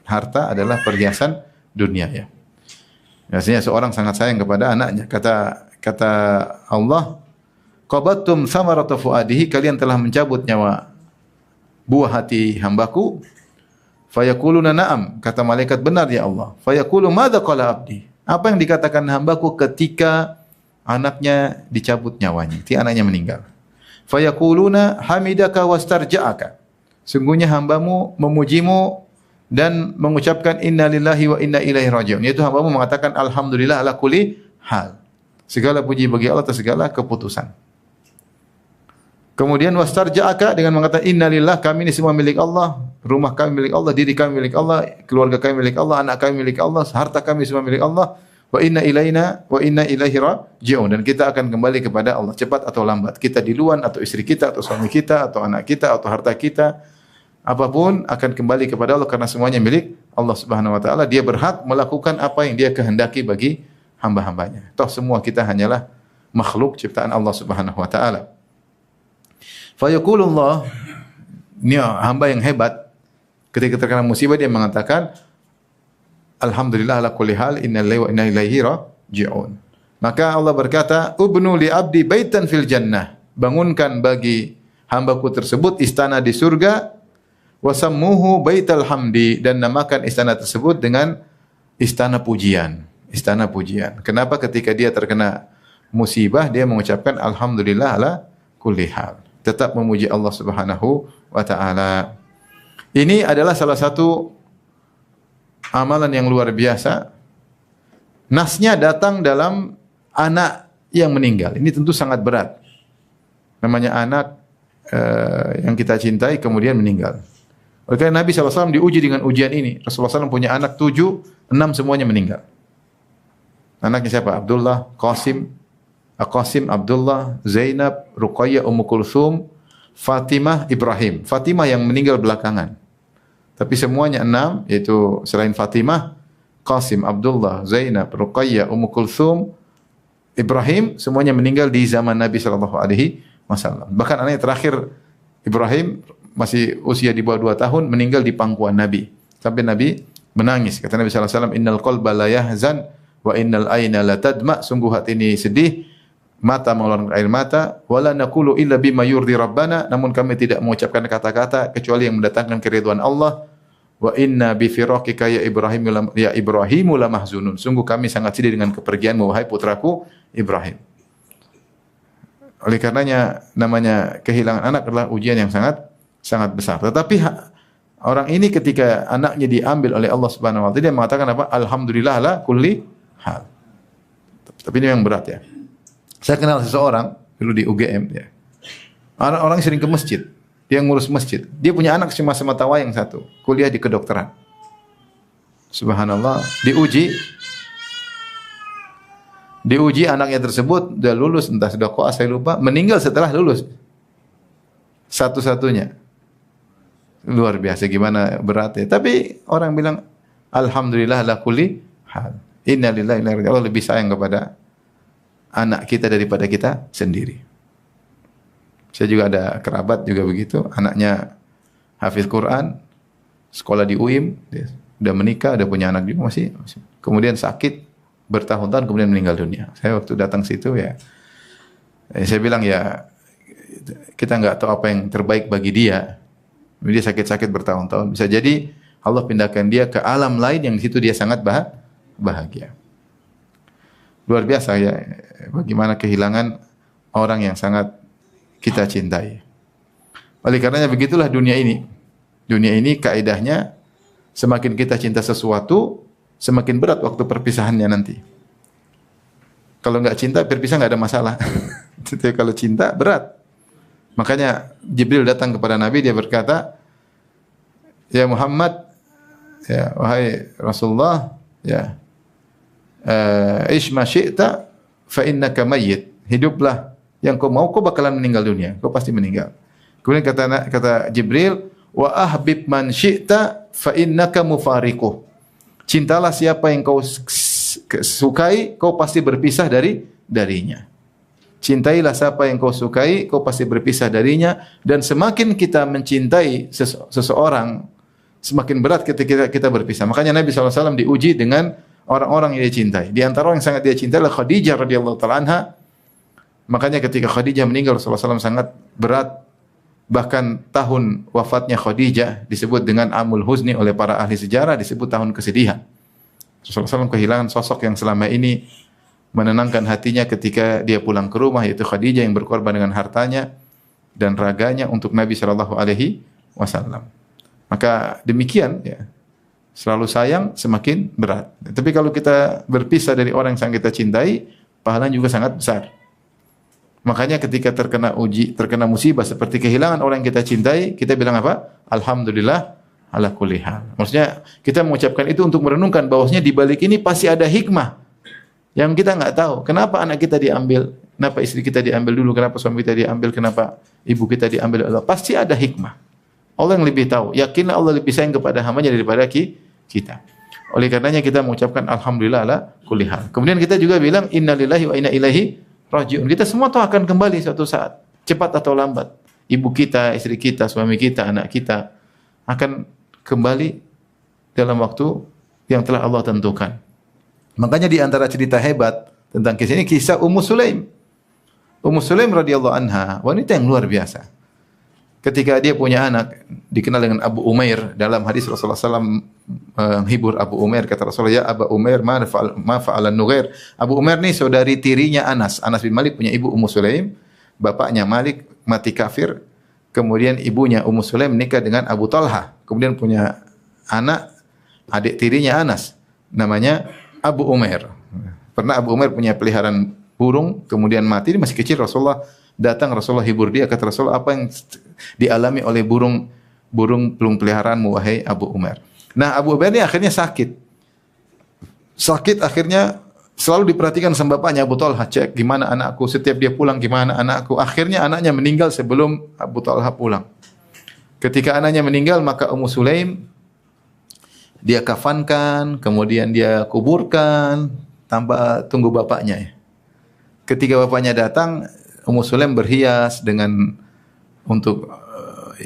harta adalah perhiasan dunia ya. Biasanya seorang sangat sayang kepada anaknya. Kata Allah, qabattum thamarata fuadihi, kalian telah mencabut nyawa buah hati hambaku. Fayaquluna na'am, kata malaikat, benar ya Allah. Fayaqulu madza qala abdi? Apa yang dikatakan hambaku ketika anaknya dicabut nyawanya, ketika anaknya meninggal? Fayaquluna hamidaka wastarja'aka. Sungguhnya hambamu memujimu dan mengucapkan inna lillahi wa inna ilaihi raji'un. Yaitu hambamu mengatakan alhamdulillah ala kulli hal. Segala puji bagi Allah atas segala keputusan. Kemudian wastarja'aka dengan mengatakan inna lillah, kami ini semua milik Allah, rumah kami milik Allah, diri kami milik Allah, keluarga kami milik Allah, anak kami milik Allah, harta kami semua milik Allah. Wa inna ilaihi raji'un, dan kita akan kembali kepada Allah cepat atau lambat. Kita duluan atau istri kita atau suami kita atau anak kita atau harta kita, apapun akan kembali kepada Allah karena semuanya milik Allah Subhanahu wa taala. Dia berhak melakukan apa yang Dia kehendaki bagi hamba-hambanya. Toh semua kita hanyalah makhluk ciptaan Allah Subhanahu wa taala. Fa yaqulullah, ini hamba yang hebat, ketika terkena musibah dia mengatakan alhamdulillah ala kulli hal, inna lillahi wa inna ilaihi raji'un. Maka Allah berkata, "Ubnu li abdi baitan fil jannah." Bangunkan bagi hambaku tersebut istana di surga. Wasammuhu baital hamdi, dan namakan istana tersebut dengan istana pujian. Istana pujian. Kenapa ketika dia terkena musibah dia mengucapkan alhamdulillah ala kulli hal. Tetap memuji Allah Subhanahu wa taala. Ini adalah salah satu amalan yang luar biasa. Nasnya datang dalam anak yang meninggal. Ini tentu sangat berat. Namanya anak yang kita cintai kemudian meninggal. Oleh karena Nabi SAW diuji dengan ujian ini. Rasulullah SAW punya anak 7, 6 semuanya meninggal. Anaknya siapa? Abdullah, Qasim, Abdullah, Zainab, Ruqayyah, Ummu Kulthum, Fatimah, Ibrahim. Fatimah yang meninggal belakangan. Tapi semuanya 6, yaitu selain Fatimah, Qasim, Abdullah, Zainab, Ruqayyah, Ummu Kulthum, Ibrahim, semuanya meninggal di zaman Nabi sallallahu alaihi wasallam. Bahkan anaknya terakhir Ibrahim masih usia di bawah 2 tahun meninggal di pangkuan Nabi. Sampai Nabi menangis. Kata Nabi sallallahu alaihi wasallam, "Innal qalba la yahzan wa innal aina la tadma." Sungguh hati ini sedih, mata mengeluarkan air mata, wala naqulu illa bima yurdi rabbana, namun kami tidak mengucapkan kata-kata kecuali yang mendatangkan keridhaan Allah. Wa inna bi firaqika ya Ibrahimu la mahzunun. Sungguh kami sangat sedih dengan kepergianmu wahai putraku Ibrahim. Oleh karenanya namanya kehilangan anak adalah ujian yang sangat besar. Tetapi orang ini ketika anaknya diambil oleh Allah Subhanahu wa taala, dia mengatakan apa? Alhamdulillah ala kulli hal. Tapi ini yang berat ya. Saya kenal seseorang dulu di UGM ya. Orang sering ke masjid. Dia ngurus masjid. Dia punya anak cuma semata wayang satu, kuliah di kedokteran. Subhanallah, diuji anaknya tersebut sudah lulus, entah sudah koas saya lupa, meninggal setelah lulus. Satu-satunya. Luar biasa gimana beratnya. Tapi orang bilang alhamdulillah ala kulli hal. Innalillahi wa inna ilaihi raji'un. Allah lebih sayang kepada anak kita daripada kita sendiri. Saya juga ada kerabat juga begitu, anaknya hafiz Quran, sekolah di UIM, dia udah menikah, udah punya anak juga masih. Kemudian sakit bertahun-tahun kemudian meninggal dunia. Saya waktu datang situ ya, saya bilang ya kita nggak tahu apa yang terbaik bagi dia. Dia sakit-sakit bertahun-tahun. Bisa jadi Allah pindahkan dia ke alam lain yang di situ dia sangat bahagia. Luar biasa ya, bagaimana kehilangan orang yang sangat kita cintai. Oleh karenanya begitulah dunia ini. Dunia ini kaidahnya semakin kita cinta sesuatu, semakin berat waktu perpisahannya nanti. Kalau enggak cinta, berpisah enggak ada masalah. Tapi kalau cinta, berat. Makanya Jibril datang kepada Nabi, dia berkata, "Ya Muhammad, ya wahai Rasulullah, ya ish ma syi'ta fa innaka mayyit." Hiduplah yang kau mau, kau bakalan meninggal dunia. Kau pasti meninggal. Kemudian kata Jibril, wa ahbib man syi'ta fa innaka mufariquh. Cintalah siapa yang kau sukai, kau pasti berpisah darinya. Cintailah siapa yang kau sukai, kau pasti berpisah darinya. Dan semakin kita mencintai seseorang, semakin berat ketika kita berpisah. Makanya Nabi SAW diuji dengan orang-orang yang dia cintai. Di antara orang yang sangat dia cintai adalah Khadijah radhiyallahu ta'ala anha. Makanya ketika Khadijah meninggal, Rasulullah SAW sangat berat. Bahkan tahun wafatnya Khadijah disebut dengan Amul Huzni oleh para ahli sejarah, disebut tahun kesedihan. Rasulullah SAW kehilangan sosok yang selama ini menenangkan hatinya ketika dia pulang ke rumah, yaitu Khadijah yang berkorban dengan hartanya dan raganya untuk Nabi SAW. Maka demikian ya, selalu sayang semakin berat. Tapi kalau kita berpisah dari orang yang sangat kita cintai, pahalanya juga sangat besar. Makanya ketika terkena musibah seperti kehilangan orang yang kita cintai, kita bilang apa? Alhamdulillah ala kulli hal. Maksudnya kita mengucapkan itu untuk merenungkan bahwasanya di balik ini pasti ada hikmah yang kita nggak tahu. Kenapa anak kita diambil? Kenapa istri kita diambil dulu? Kenapa suami kita diambil? Kenapa ibu kita diambil? Allah pasti ada hikmah. Allah yang lebih tahu. Yakinlah Allah lebih sayang kepada hamba-Nya daripada kita. Oleh karenanya kita mengucapkan alhamdulillah ala kulli hal. Kemudian kita juga bilang innalillahi wa inna ilaihi rajiun. Kita semua tahu akan kembali suatu saat, cepat atau lambat. Ibu kita, istri kita, suami kita, anak kita akan kembali dalam waktu yang telah Allah tentukan. Makanya di antara cerita hebat tentang kisah ini kisah Ummu Sulaim. Ummu Sulaim radhiyallahu anha, wanita yang luar biasa. Ketika dia punya anak, dikenal dengan Abu Umair. Dalam hadis Rasulullah SAW menghibur Abu Umair. Kata Rasulullah, ya Abu Umair, ma fa'alan Nughair. Abu Umair ni saudari tirinya Anas. Anas bin Malik punya ibu Ummu Sulaim. Bapaknya Malik mati kafir. Kemudian ibunya Ummu Sulaim menikah dengan Abu Talha. Kemudian punya anak, adik tirinya Anas. Namanya Abu Umair. Pernah Abu Umair punya peliharaan burung, kemudian mati. Dia masih kecil, Rasulullah datang, Rasulullah hibur dia, kata Rasulullah, apa yang dialami oleh burung peliharaanmu wahai Abu Umair. Nah, Abu Umair ini akhirnya sakit akhirnya selalu diperhatikan sama bapaknya Abu Talha, cek gimana anakku, setiap dia pulang gimana anakku. Akhirnya anaknya meninggal sebelum Abu Talha pulang. Ketika anaknya meninggal, maka Ummu Sulaim dia kafankan, kemudian dia kuburkan tanpa tunggu bapaknya. Ya. Ketika bapaknya datang, Ummu Sulaim berhias dengan untuk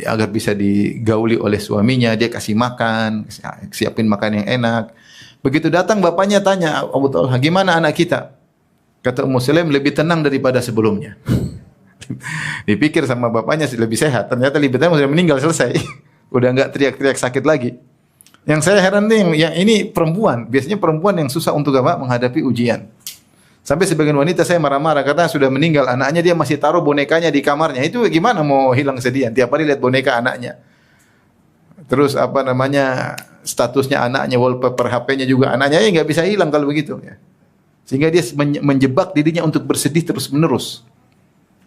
agar bisa digauli oleh suaminya, dia kasih makan, siapin makan yang enak. Begitu datang bapaknya tanya, Abu Talha, gimana anak kita? Kata Ummu Sulaim, lebih tenang daripada sebelumnya. Dipikir sama bapaknya lebih sehat, ternyata lebih tenang, sudah meninggal, selesai. Udah enggak teriak-teriak sakit lagi. Yang saya heran nih, yang ini perempuan, biasanya perempuan yang susah untuk apa? Menghadapi ujian. Sampai sebagian wanita saya marah-marah karena sudah meninggal anaknya, dia masih taruh bonekanya di kamarnya. Itu gimana mau hilang kesedihan? Tiap hari lihat boneka anaknya. Terus apa namanya, statusnya anaknya, wallpaper HP-nya juga anaknya, ya nggak bisa hilang kalau begitu. Ya. Sehingga dia menjebak dirinya untuk bersedih terus-menerus.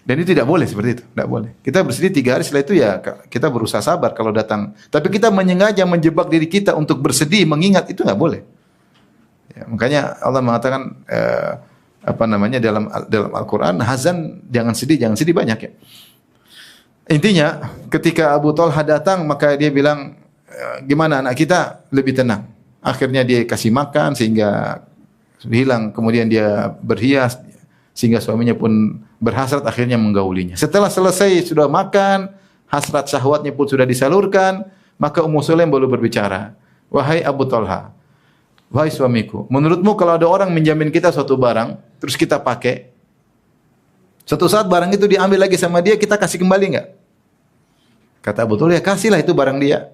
Dan itu tidak boleh seperti itu, tidak boleh. Kita bersedih 3 hari, setelah itu ya kita berusaha sabar kalau datang. Tapi kita menyengaja menjebak diri kita untuk bersedih, mengingat, itu nggak boleh. Ya, makanya Allah mengatakan apa namanya dalam Al-Quran, hazan, jangan sedih banyak ya. Intinya ketika Abu Talha datang, maka dia bilang, gimana anak kita? Lebih tenang. Akhirnya dia kasih makan sehingga hilang, kemudian dia berhias sehingga suaminya pun berhasrat, akhirnya menggaulinya. Setelah selesai sudah makan, hasrat syahwatnya pun sudah disalurkan, maka Ummu Sulaim baru berbicara, wahai Abu Talha, wahai suamiku, menurutmu kalau ada orang menjamin kita suatu barang, terus kita pakai, suatu saat barang itu diambil lagi sama dia, kita kasih kembali enggak? Kata Abu Talha, ya kasihlah itu barang dia.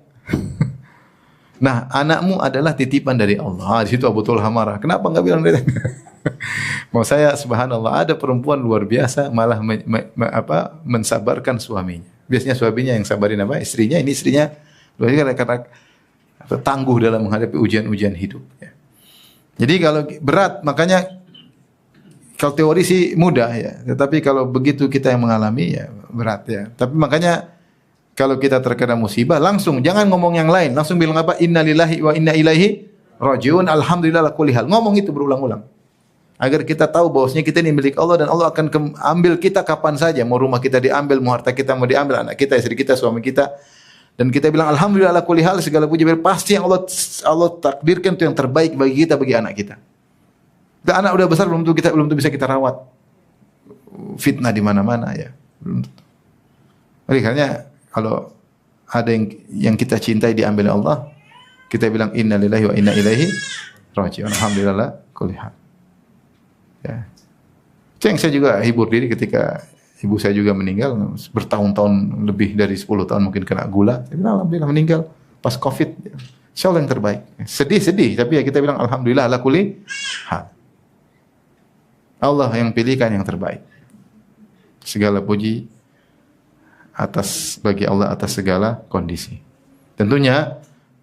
Nah, anakmu adalah titipan dari Allah. Di situ Abu Talha marah. Kenapa enggak bilang dari? Mau saya, subhanallah, ada perempuan luar biasa malah mensabarkan suaminya. Biasanya suaminya yang sabarin apa? Istrinya, ini istrinya luar biasa karena tangguh dalam menghadapi ujian-ujian hidup. Ya. Jadi kalau berat, makanya kalau teori sih mudah ya, tetapi kalau begitu kita yang mengalami ya berat ya. Tapi makanya kalau kita terkena musibah, langsung jangan ngomong yang lain, langsung bilang apa? Innalillahi wa inna ilaihi rajiun. Alhamdulillah ala kulli hal. Ngomong itu berulang-ulang. Agar kita tahu bahwasanya kita ini milik Allah dan Allah akan ambil kita kapan saja. Mau rumah kita diambil, mau harta kita mau diambil, anak kita, istri kita, suami kita. Dan kita bilang alhamdulillah ala kulli hal, segala puji pasti yang Allah takdirkan itu yang terbaik bagi kita, bagi anak kita. Dan anak udah besar belum tentu bisa kita rawat. Fitnah di mana-mana ya. Belum tentu. Oleh karena kalau ada yang kita cintai diambil Allah, kita bilang innalillahi wa inna ilaihi rajiun. Alhamdulillah kulli hal. Ya. Ceng, saya juga hibur diri ketika ibu saya juga meninggal bertahun-tahun, lebih dari 10 tahun mungkin kena gula. Saya bilang alhamdulillah meninggal pas Covid. Insyaallah yang terbaik. Sedih, tapi ya kita bilang alhamdulillah ala kulli hal. Allah yang pilihkan yang terbaik. Segala puji bagi Allah atas segala kondisi. Tentunya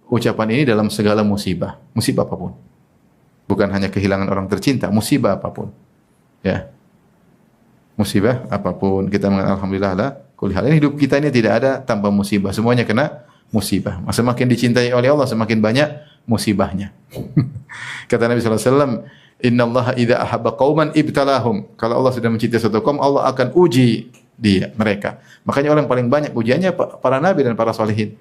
ucapan ini dalam segala musibah apapun. Bukan hanya kehilangan orang tercinta, musibah apapun. Ya. Musibah apapun kita mengatakan alhamdulillah ala kulli hal. Hidup kita ini tidak ada tanpa musibah, semuanya kena musibah. Semakin dicintai oleh Allah, semakin banyak musibahnya. Kata Nabi sallallahu alaihi wasallam, innallaha idza ahabba qauman ibtalahum. Kalau Allah sudah mencintai suatu kaum, Allah akan uji mereka. Makanya orang paling banyak ujiannya para nabi dan para salihin.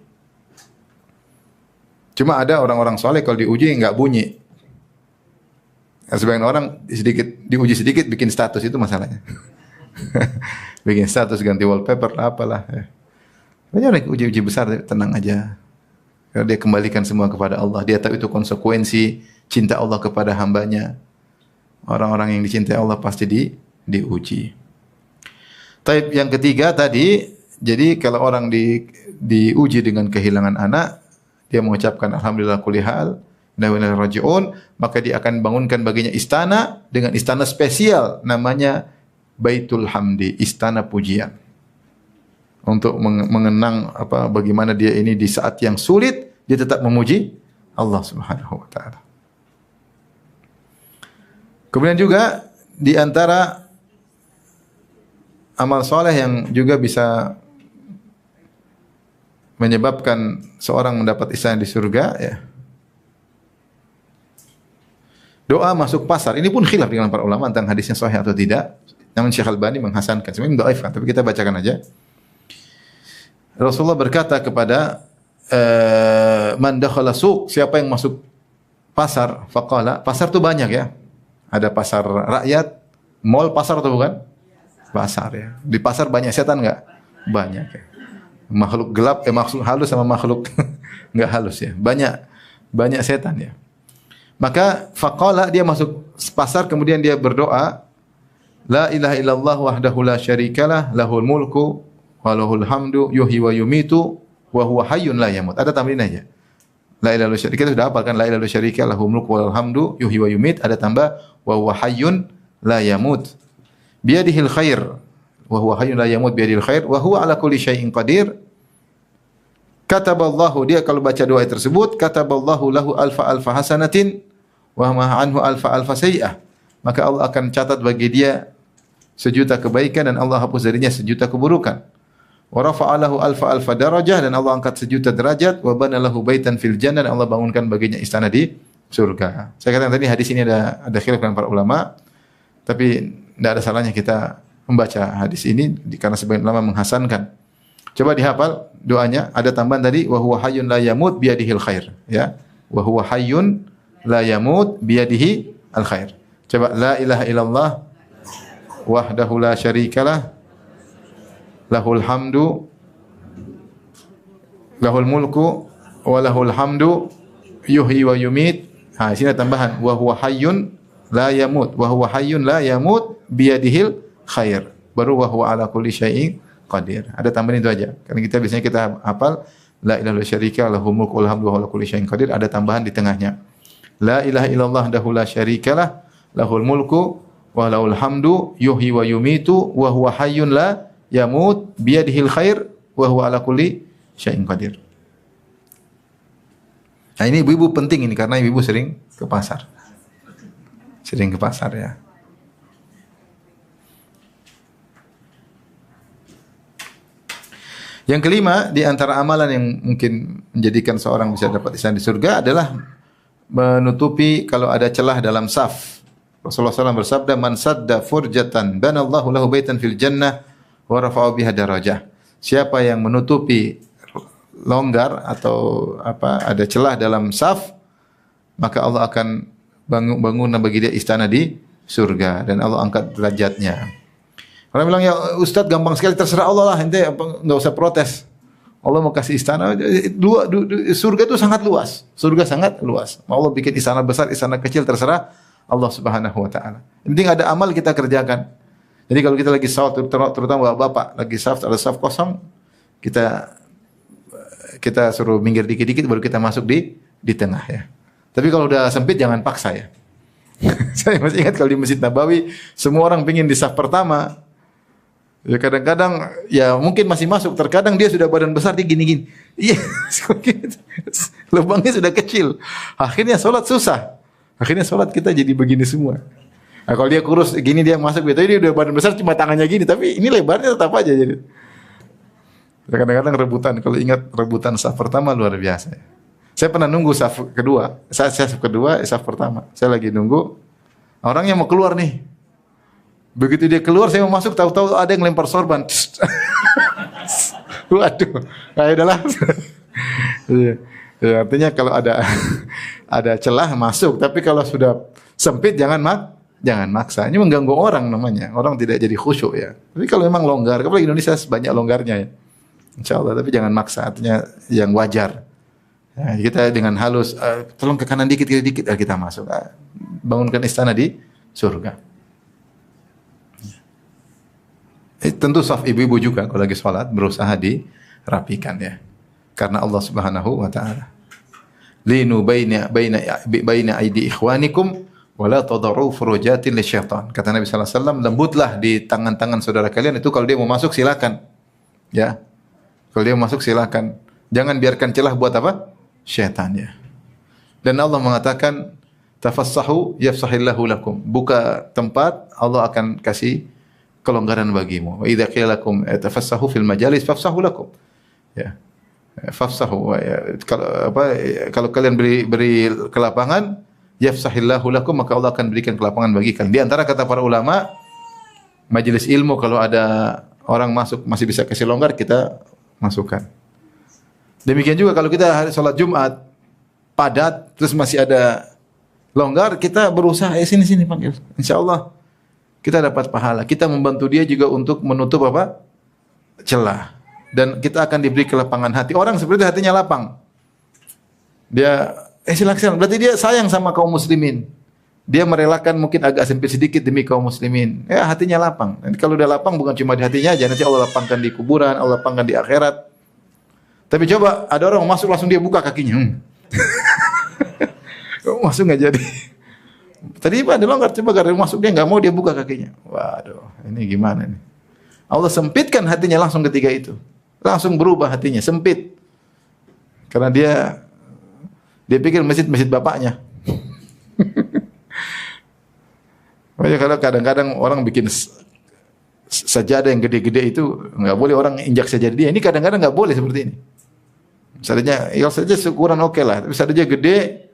Cuma ada orang-orang soleh kalau diuji enggak bunyi. Sebagian orang diuji sedikit bikin status, itu masalahnya. Bikin status, ganti wallpaper apalah. Banyak orang uji besar, tenang aja. Karena dia kembalikan semua kepada Allah. Dia tahu itu konsekuensi cinta Allah kepada hambanya. Orang-orang yang dicintai Allah pasti diuji. Taib yang ketiga tadi, jadi kalau orang diuji dengan kehilangan anak, dia mengucapkan alhamdulillah kulli hal, inna lillahi rajiun, maka dia akan bangunkan baginya istana dengan istana spesial namanya Baitul Hamdi, istana pujian. Untuk mengenang bagaimana dia ini di saat yang sulit dia tetap memuji Allah Subhanahu wa taala. Kemudian juga di antara amal soleh yang juga bisa menyebabkan seorang mendapat istana di surga ya. Doa masuk pasar. Ini pun khilaf dengan para ulama tentang hadisnya sahih atau tidak. Namun Syekh Al-Albani menghasankan. Sebenarnya dhaif kan, tapi kita bacakan aja. Rasulullah berkata kepada man dakhala suq, siapa yang masuk pasar, faqala, pasar itu banyak ya. Ada pasar rakyat, mall pasar atau bukan? Pasar ya. Di pasar banyak setan enggak? Banyak ya. Makhluk gelap, makhluk halus sama makhluk enggak halus ya. Banyak setan ya. Maka faqala, dia masuk pasar kemudian dia berdoa, la ilaha illallah wahdahu la syarikalah, lahul mulku wa lahul hamdu, yuhyi wa yumitu wa huwa hayyun la yamut. Ada tambahin aja. La ilaha illallah, kita sudah hafal kan, la ilaha illallah syarika lahul mulku wa lahul hamdu yuhyi wa yumit, ada tambah wa huwa hayyun la yamut. Biyadihil khair, wa huwa hayyun la yamut biyadihil khair wa huwa ala kulli syai'in qadir. Kataballahu, dia kalau baca doa tersebut, kataballahu lahu alfa hasanatin wa ma anhu alfa sayyi'ah. Maka Allah akan catat bagi dia 1.000.000 kebaikan dan Allah hapus darinya 1.000.000 keburukan. Wa rafa'alahu alfa darajah, dan Allah angkat 1.000.000 derajat. Wa bana lahu baitan fil jannah, dan Allah bangunkan baginya istana di surga. Saya katakan tadi hadis ini ada khilaf dengan para ulama, tapi tidak ada salahnya kita membaca hadis ini karena sebagian ulama menghasankan. Coba dihafal doanya, ada tambahan tadi wa huwa hayyun la yamut biyadihil khair ya. Wa huwa hayyun la yamut biyadihi al khair. Coba la ilaha illallah wahdahu la syarikalah, lahul hamdu, lahul mulku wa lahul hamdu, yuhyi wa yumit. Ha, sini ada tambahan wa huwa hayyun la yamut, wa huwa hayyun la yamut biyadihil khair. Baru wa huwa ala kulli syai'in qadir. Ada tambahan itu aja. Karena kita biasanya kita hafal la ilaha illallah syarika lahul mulku wal hamdu wa huwa ala kulli syai'in qadir, ada tambahan di tengahnya. La ilaha illallah wahdahu la syarikalah, lahul mulku wa lahul hamdu, yuhyi wa yumitu wa huwa hayyun la yamut biyadihil khair wa huwa ala kulli syai'in qadir. Nah, ini ibu-ibu penting ini karena ibu-ibu sering ke pasar. Sering ke pasar ya. Yang kelima, di antara amalan yang mungkin menjadikan seorang bisa dapat istana di surga adalah menutupi kalau ada celah dalam saf. Rasulullah SAW bersabda, "Man sadda furjatan banallahu lahu baitan fil jannah wa rafa'u biha darajah." Siapa yang menutupi longgar atau ada celah dalam saf, maka Allah akan bangun bagi dia istana di surga dan Allah angkat derajatnya. Orang bilang, ya Ustaz gampang sekali, terserah Allah lah, ente nggak usah protes. Allah mau kasih istana, surga itu sangat luas. Surga sangat luas. Mau Allah bikin istana besar, istana kecil, terserah Allah Subhanahu wa taala. Yang penting ada amal kita kerjakan. Jadi kalau kita lagi saf, terutama bapak lagi saf, ada saf kosong, kita suruh minggir dikit-dikit baru kita masuk di tengah ya. Tapi kalau udah sempit jangan paksa ya. Saya masih ingat kalau di Masjid Nabawi semua orang pingin di saf pertama. Ya kadang-kadang ya mungkin masih masuk, terkadang dia sudah badan besar dia gini-gini. Iya, lubangnya sudah kecil. Akhirnya sholat susah. Akhirnya sholat kita jadi begini semua. Nah, kalau dia kurus gini dia masuk, tapi dia udah badan besar cuma tangannya gini, tapi ini lebarnya tetap aja jadi. Kadang-kadang rebutan, kalau ingat rebutan saf pertama luar biasa. Saya pernah nunggu saf kedua, saya saf kedua, saf pertama. Saya lagi nunggu, orangnya mau keluar nih. Begitu dia keluar, saya mau masuk, tahu-tahu ada yang lempar sorban. Waduh, kayak adalah. Ya, artinya kalau ada celah masuk, tapi kalau sudah sempit jangan maksa. Ini mengganggu orang namanya. Orang tidak jadi khusyuk ya. Tapi kalau memang longgar, apalagi Indonesia banyak longgarnya ya. Insya Allah, tapi jangan maksa. Artinya yang wajar. Ya, kita dengan halus, tolong ke kanan dikit, kita masuk. Bangunkan istana di surga. Tentu saf ibu-ibu juga kalau lagi sholat berusaha dirapikan ya. Karena Allah Subhanahu wa taala. Linu baina aidi ikhwanikum wa la tad'u furujatin lisyaitan. Kata Nabi sallallahu alaihi wasallam, lembutlah di tangan-tangan saudara kalian, itu kalau dia mau masuk silakan. Ya. Kalau dia mau masuk silakan. Jangan biarkan celah buat apa? Syaitan ya. Dan Allah mengatakan, tafassahu yafsahillahu lakum. Buka tempat, Allah akan kasih kelonggaran bagimu. Wa idza qila lakum tafassahu fil majalis fafsahu lakum. Ya. Fafsahu kalau kalian beri kelapangan, yafsahillahu lakum, maka Allah akan berikan kelapangan bagi kalian. Di antara kata para ulama, majelis ilmu kalau ada orang masuk masih bisa kasih longgar, kita masukkan. Demikian juga kalau kita hari sholat Jumat padat terus masih ada longgar, kita berusaha sini panggil. Insyaallah kita dapat pahala. Kita membantu dia juga untuk menutup apa? Celah. Dan kita akan diberi kelapangan hati. Orang seperti hatinya lapang. Dia silakan. Berarti dia sayang sama kaum muslimin. Dia merelakan mungkin agak sempit sedikit demi kaum muslimin. Ya, hatinya lapang. Dan kalau udah lapang bukan cuma di hatinya aja, nanti Allah lapangkan di kuburan, Allah lapangkan di akhirat. Tapi coba ada orang masuk langsung dia buka kakinya. Masuk nggak jadi. Tadi ada longgar, coba karena masuk dia nggak mau, dia buka kakinya. Waduh, ini gimana nih? Allah sempitkan hatinya langsung ketika itu. Langsung berubah hatinya, sempit. Karena dia pikir masjid bapaknya. Makanya kalau kadang-kadang orang bikin sajadah yang gede-gede itu nggak boleh orang injak sajadah dia. Ini kadang-kadang nggak boleh seperti ini. Misalnya, ya saja ukuran oke lah. Tapi sajadah gede,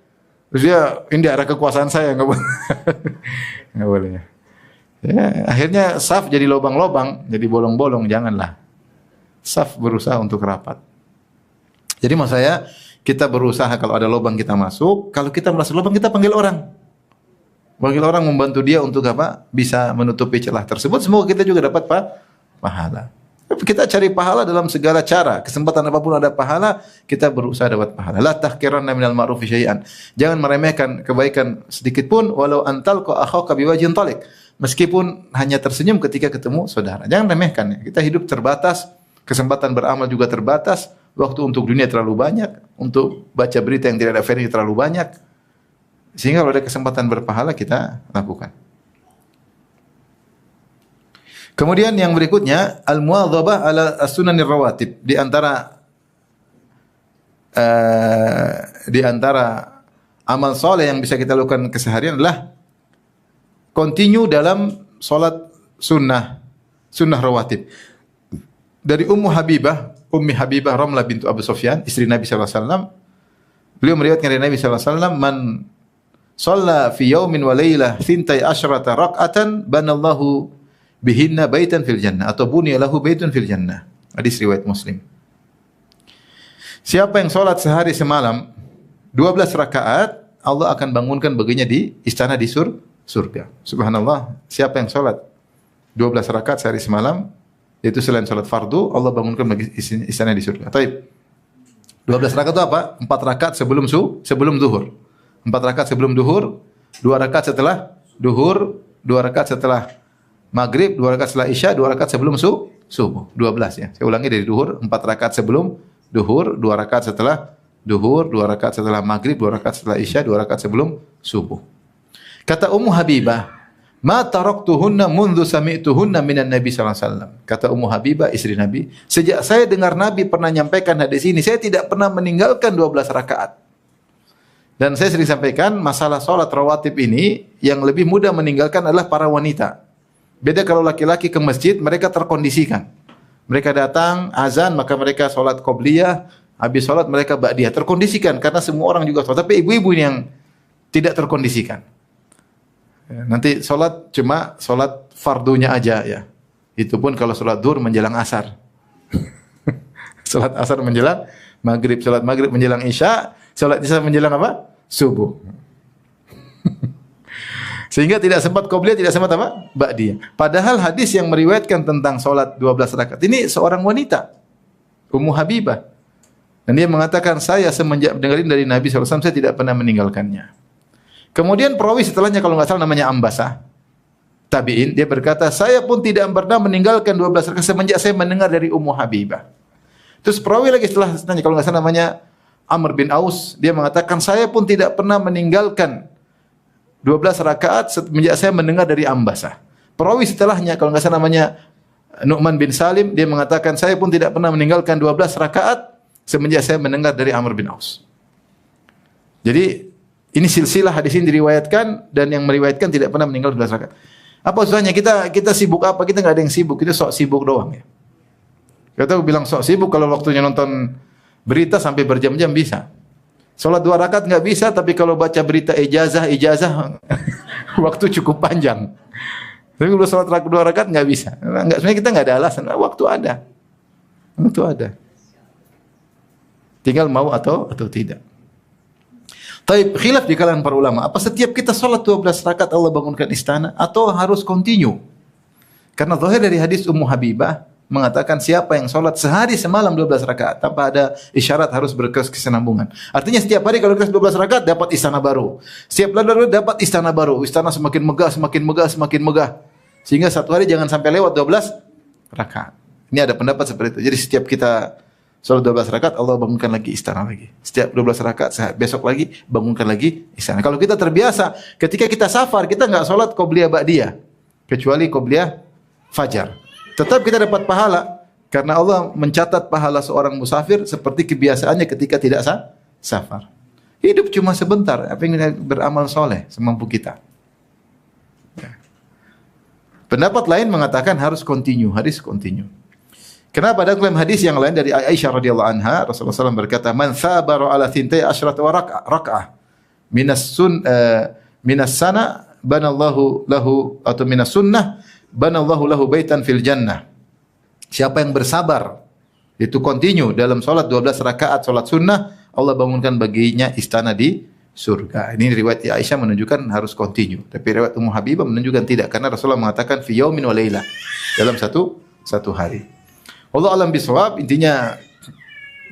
terus dia ini arah kekuasaan saya nggak boleh. Nggak boleh. Ya, akhirnya saf jadi lobang-lobang, jadi bolong-bolong. Janganlah. Saf berusaha untuk rapat. Jadi maksud saya, kita berusaha kalau ada lobang kita masuk. Kalau kita merasa lobang, kita panggil orang. Panggil orang membantu dia untuk apa? Bisa menutupi celah tersebut. Semoga kita juga dapat pahala. Kita cari pahala dalam segala cara. Kesempatan apapun ada pahala, kita berusaha dapat pahala. La tahqiranna minal ma'rufi syai'an. Jangan meremehkan kebaikan sedikit pun walau antalqa akhaka biwajhin thaliq. Meskipun hanya tersenyum ketika ketemu saudara. Jangan remehkan. Kita hidup terbatas, kesempatan beramal juga terbatas, waktu untuk dunia terlalu banyak, untuk baca berita yang tidak ada faedahnya terlalu banyak. Sehingga kalau ada kesempatan berpahala kita lakukan. Kemudian yang berikutnya al-muwadhabah ala as-sunanir rawatib. Di antara amal soleh yang bisa kita lakukan keseharian adalah continue dalam salat sunnah rawatib. Dari Ummi Habibah Ramlah bintu Abu Sufyan, istri Nabi sallallahu alaihi wasallam. Beliau meriwayatkan dari Nabi sallallahu alaihi wasallam, "Man shalla fi yaumin wa lailah 12 rak'atan banallahu bihinna baitan fil jannah atau bunya lahu baitun fil jannah." Hadis riwayat Muslim. Siapa yang salat sehari semalam 12 rakaat, Allah akan bangunkan baginya di istana di surga. Subhanallah. Siapa yang salat 12 rakaat sehari semalam, itu selain salat fardu, Allah bangunkan bagi istana di surga. Taib. 12 rakaat itu apa? 4 rakaat sebelum zuhur. 4 rakaat sebelum duhur, 2 rakaat setelah duhur, 2 rakaat setelah maghrib, 2 rakaat setelah isya, 2 rakaat sebelum subuh. 12 ya. Saya ulangi dari duhur, 4 rakaat sebelum duhur, 2 rakaat setelah duhur, 2 rakaat setelah maghrib, 2 rakaat setelah isya, 2 rakaat sebelum subuh. Kata Ummu Habibah, "Ma taraktuhunna mundu sami'tuhunna minan Nabi sallallahu alaihi wasallam." Kata Ummu Habibah, istri Nabi, sejak saya dengar Nabi pernah nyampaikan hadis ini, saya tidak pernah meninggalkan 12 rakaat. Dan saya sering sampaikan masalah salat rawatib ini yang lebih mudah meninggalkan adalah para wanita. Beda kalau laki-laki ke masjid, mereka terkondisikan. Mereka datang azan, maka mereka salat qobliyah, habis salat mereka ba'diyah, terkondisikan karena semua orang juga salat. Tapi ibu-ibu yang tidak terkondisikan. Nanti salat cuma salat fardunya aja ya. Itu pun kalau salat zuhur menjelang asar. Salat asar menjelang maghrib, salat maghrib menjelang isya, salat isya menjelang apa? Subuh. Sehingga tidak sempat qobliyah, tidak sempat apa? Ba'diyah. Padahal hadis yang meriwayatkan tentang salat 12 rakaat ini seorang wanita, Ummu Habibah. Dan dia mengatakan, saya semenjak dengarin dari Nabi SAW, saya tidak pernah meninggalkannya. Kemudian perawi setelahnya kalau nggak salah namanya Ambasah tabi'in, dia berkata, saya pun tidak pernah meninggalkan 12 rakaat semenjak saya mendengar dari Ummu Habibah. Terus perawi lagi setelahnya kalau nggak salah namanya Amr bin Aus, dia mengatakan, saya pun tidak pernah meninggalkan 12 rakaat semenjak saya mendengar dari Ambasah. Perawi setelahnya kalau nggak salah namanya Nu'man bin Salim, dia mengatakan, saya pun tidak pernah meninggalkan 12 rakaat semenjak saya mendengar dari Amr bin Aus. Jadi ini silsilah hadis ini diriwayatkan dan yang meriwayatkan tidak pernah meninggal 12 rakaat. Apa susahnya kita sibuk apa? Kita nggak ada yang sibuk, kita sok sibuk doang ya. Kita bilang sok sibuk kalau waktunya nonton berita sampai berjam-jam bisa. Salat 2 rakaat nggak bisa, tapi kalau baca berita ijazah waktu cukup panjang. Tapi kalau salat 2 rakaat nggak bisa. Sebenarnya kita nggak ada alasan. Waktu ada. Tinggal mau atau tidak. Taib, khilaf di kalangan para ulama. Apa setiap kita salat 12 rakaat Allah bangunkan istana atau harus continue? Karena zahir dari hadis Ummu Habibah mengatakan siapa yang salat sehari semalam 12 rakaat tanpa ada isyarat harus berkesinambungan. Artinya setiap hari kalau kita 12 rakaat dapat istana baru. Setiap lalu dapat istana baru. Istana semakin megah, semakin megah, semakin megah. Sehingga satu hari jangan sampai lewat 12 rakaat. Ini ada pendapat seperti itu. Jadi setiap kita salat 12 rakaat Allah bangunkan lagi istana lagi. Setiap 12 rakaat besok lagi bangunkan lagi istana. Kalau kita terbiasa ketika kita safar kita enggak salat qobliyah ba'diyah kecuali qobliyah fajar. Tetap kita dapat pahala karena Allah mencatat pahala seorang musafir seperti kebiasaannya ketika tidak safar. Hidup cuma sebentar, apa yang kita beramal soleh semampu kita. Pendapat lain mengatakan harus continue, hadis continue. Kenapa? Ada klaim hadis yang lain dari Aisyah radhiyallahu anha, Rasulullah SAW berkata, "Man sabara ala thintai asyrata wa rak'ah minas sana banallahu lahu atau minas sunnah banallahu lahu baitan fil jannah." Siapa yang bersabar itu continue dalam salat 12 rakaat salat sunnah, Allah bangunkan baginya istana di surga. Ini riwayat Aisyah menunjukkan harus continue. Tapi riwayat Ummu Habibah menunjukkan tidak karena Rasulullah mengatakan fi yaumin wa lailah, dalam satu hari. Allah alam bisawab, intinya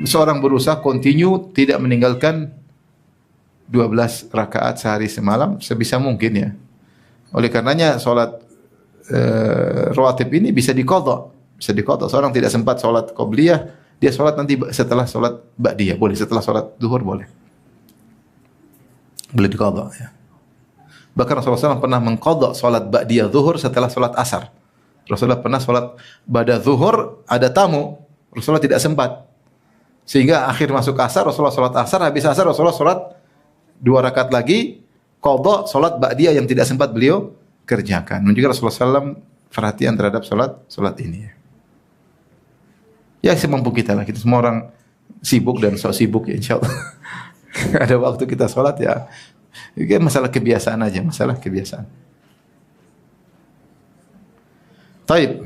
seorang berusaha continue tidak meninggalkan 12 rakaat sehari semalam sebisa mungkin ya. Oleh karenanya salat rawatib ini bisa diqadha. Bisa diqadha. Seorang tidak sempat salat qobliyah, dia salat nanti setelah salat ba'diyah, boleh setelah salat zuhur boleh. Boleh diqadha ya. Bahkan Rasulullah SAW pernah mengqadha salat ba'diyah zuhur setelah salat asar. Rasulullah pernah salat ba'da zuhur ada tamu, Rasulullah tidak sempat. Sehingga akhir masuk asar, Rasulullah salat asar, habis asar Rasulullah salat 2 rakaat lagi, qadha salat ba'diyah yang tidak sempat beliau kerjakan. Menunjukkan Rasulullah SAW perhatian terhadap salat ini. Ya semampu kita lah. Kita semua orang sibuk dan sok sibuk ya insyaallah. Ada waktu kita salat ya. Ini masalah kebiasaan aja, masalah kebiasaan. Taib.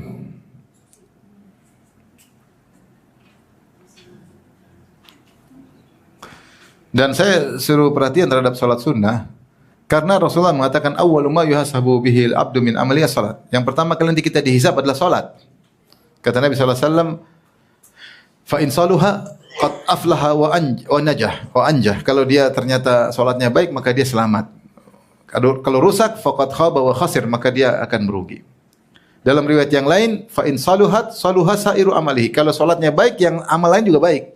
Dan saya suruh perhatian terhadap salat sunnah. Karena Rasulullah mengatakan awwalu ma yuhasabu bihil abdu min amalihi salat. Yang pertama kali nanti kita dihisab adalah salat. Kata Nabi sallallahu alaihi wasallam, fa in saluha qad aflaha wa anjah. Kalau dia ternyata salatnya baik maka dia selamat. Kalau rusak faqad khaba wa khasir, maka dia akan merugi. Dalam riwayat yang lain, fa in saluha sairu amalihi. Kalau salatnya baik, yang amal lain juga baik.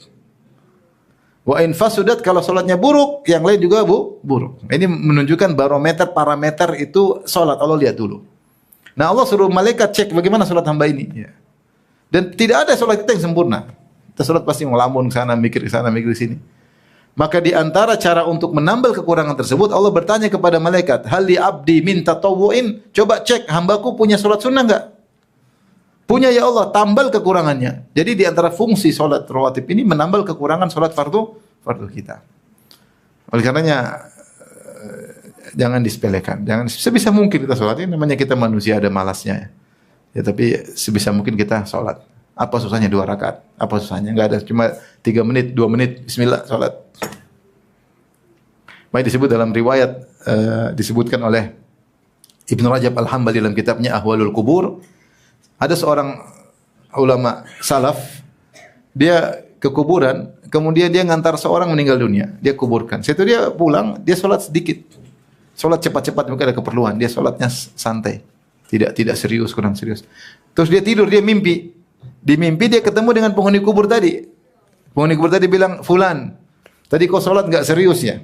Wa in fasudat, kalau salatnya buruk, yang lain juga buruk. Ini menunjukkan barometer, parameter itu salat. Allah lihat dulu. Nah, Allah suruh malaikat cek bagaimana salat hamba ini. Ya. Dan tidak ada salat kita yang sempurna. Kita salat pasti ngelamun ke sana, mikir ke sana, mikir ke sini. Maka di antara cara untuk menambal kekurangan tersebut, Allah bertanya kepada malaikat, "Hal li abdi min tatawwu'in?" Coba cek hambaku punya salat sunnah enggak? Punya ya Allah, tambal kekurangannya. Jadi di antara fungsi salat rawatib ini menambal kekurangan salat fardu kita. Oleh karenanya jangan disepelekan. Jangan sebisa mungkin kita salat. Ini namanya kita manusia ada malasnya. Ya tapi sebisa mungkin kita salat. Apa susahnya 2 rakaat? Apa susahnya? Enggak ada, cuma 3 menit, 2 menit bismillah salat. Baik disebut dalam riwayat disebutkan oleh Ibnu Rajab Al-Hambali dalam kitabnya Ahwalul Qubur. Ada seorang ulama salaf, dia ke kuburan, kemudian dia ngantar seorang meninggal dunia, dia kuburkan. Setelah dia pulang, dia salat sedikit. Salat cepat-cepat, mungkin ada keperluan, dia salatnya santai. Tidak serius, kurang serius. Terus dia tidur, dia mimpi. Di mimpi dia ketemu dengan penghuni kubur tadi. Penghuni kubur tadi bilang, "Fulan, tadi kau salat enggak serius ya?"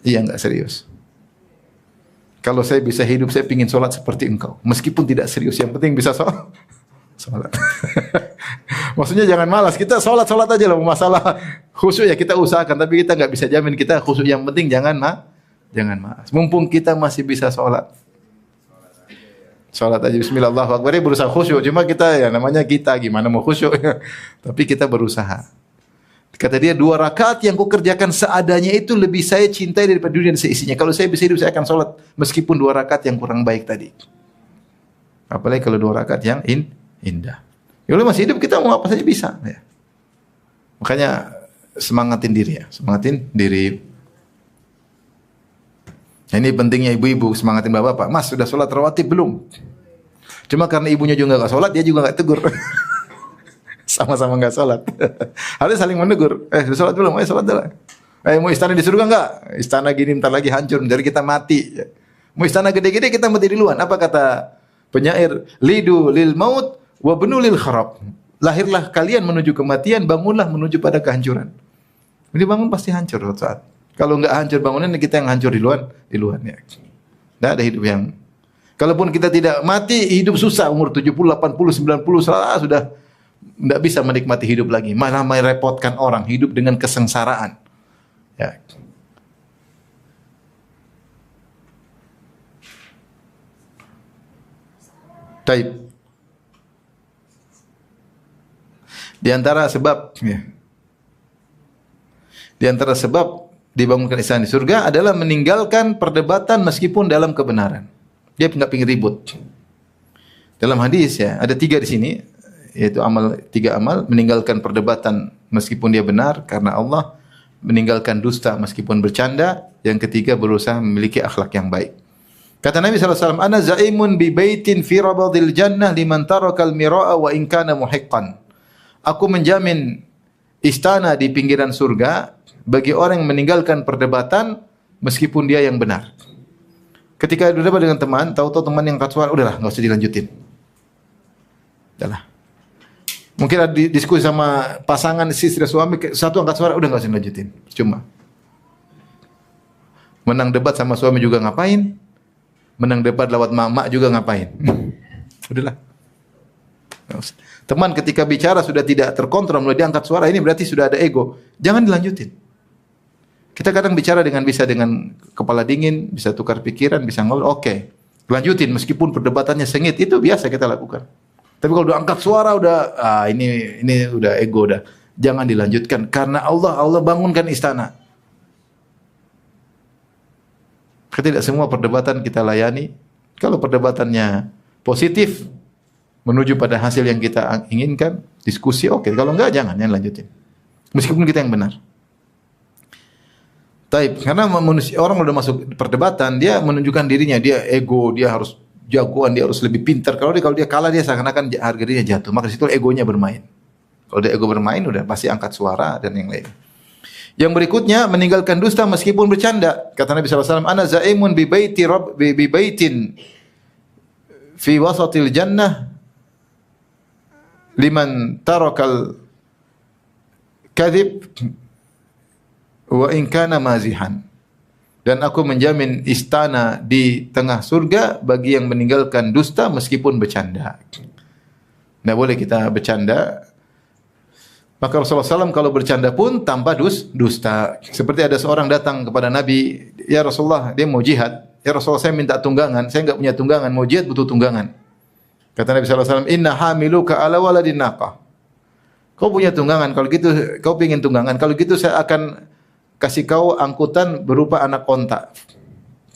Iya, enggak serius. Kalau saya bisa hidup, saya ingin sholat seperti engkau. Meskipun tidak serius, yang penting bisa sholat. Maksudnya jangan malas. Kita sholat aja lah. Masalah khusyuk ya kita usahakan. Tapi kita nggak bisa jamin kita khusyuk. Yang penting jangan malas. Mumpung kita masih bisa sholat. Sholat aja bismillahirrahmanirrahim. Berusaha khusyuk. Cuma kita ya namanya kita gimana mau khusyuk. Tapi kita berusaha. Kata dia 2 rakaat yang kau kerjakan seadanya itu lebih saya cintai daripada dunia dan seisinya. Kalau saya bisa hidup saya akan sholat meskipun 2 rakaat yang kurang baik tadi. Apalagi kalau 2 rakaat yang indah. Kalau masih hidup kita mau apa saja bisa. Ya. Makanya semangatin diri ya, semangatin diri. Nah, ini pentingnya ibu-ibu semangatin bapak-bapak. Mas, sudah sholat rawatib belum? Cuma karena ibunya juga nggak sholat, dia juga nggak tegur. Sama-sama nggak sholat. Harus saling menegur. Sudah sholat belum? Sholat dulu. Mau istana di surga nggak? Istana gini ntar lagi hancur, dari kita mati. Mau istana gede-gede kita mati duluan. Apa kata penyair? Lidu lil maut wa benu lil kharab. Lahirlah kalian menuju kematian, bangunlah menuju pada kehancuran. Ini bangun pasti hancur suatu saat. Kalau nggak hancur bangunan, kita yang hancur di luar ya. Nggak ada hidup yang. Kalaupun kita tidak mati, hidup susah. Umur 70, 80, 90, sudah nggak bisa menikmati hidup lagi. Malah merepotkan orang, hidup dengan kesengsaraan. Ya. Taib. Di antara sebab dibangunkan istana di surga adalah meninggalkan perdebatan meskipun dalam kebenaran. Dia nggak pingin ribut. Dalam hadis ya, ada 3 di sini, yaitu 3 amal, meninggalkan perdebatan meskipun dia benar karena Allah, meninggalkan dusta meskipun bercanda, yang ketiga berusaha memiliki akhlak yang baik. Kata Nabi SAW, Ana zaimun bi baitin fi rabadil jannah liman tarakal mira'a wa in kana muhiqqan. Aku menjamin istana di pinggiran surga bagi orang yang meninggalkan perdebatan meskipun dia yang benar. Ketika berdebat dengan teman, tahu-tahu teman yang angkat suara, udahlah, enggak usah dilanjutin. Udahlah. Mungkin ada diskusi sama pasangan istri suami, satu angkat suara, udah enggak usah dilanjutin. Cuma menang debat sama suami juga ngapain? Menang debat lewat mama juga ngapain? Udahlah. Teman ketika bicara sudah tidak terkontrol, mulai diangkat suara, ini berarti sudah ada ego. Jangan dilanjutin. Kita kadang bicara dengan kepala dingin, bisa tukar pikiran, bisa ngobrol, oke. Lanjutin meskipun perdebatannya sengit, itu biasa kita lakukan. Tapi kalau udah angkat suara, ini udah ego dah. Jangan dilanjutkan karena Allah bangunkan istana. Tidak semua perdebatan kita layani. Kalau perdebatannya positif, menuju pada hasil yang kita inginkan, diskusi oke. Kalau enggak, jangan lanjutin. Meskipun kita yang benar. Taib, karena manusia, orang udah masuk perdebatan, dia menunjukkan dirinya, dia ego, dia harus jagoan, dia harus lebih pintar. Kalau dia kalah, dia seakan-akan harga dirinya jatuh. Maka di situ egonya bermain. Kalau dia ego bermain, udah pasti angkat suara dan yang lain. Yang berikutnya, meninggalkan dusta meskipun bercanda. Kata Nabi SAW, Ana zaimun bi baitin fi wasatil jannah liman tarakal kadhib wa in kana mazihan. Dan aku menjamin istana di tengah surga bagi yang meninggalkan dusta meskipun bercanda. Tidak boleh kita bercanda. Maka Rasulullah SAW kalau bercanda pun tanpa dusta. Seperti ada seorang datang kepada Nabi, Ya Rasulullah, dia mau jihad. Ya Rasulullah, saya minta tunggangan. Saya enggak punya tunggangan, mau jihad butuh tunggangan. Kata Nabi SAW, Inna hamiluka ala waladin naqah. Kau punya tunggangan, kalau gitu, kau ingin tunggangan. Kalau gitu saya akan kasih kau angkutan berupa anak onta.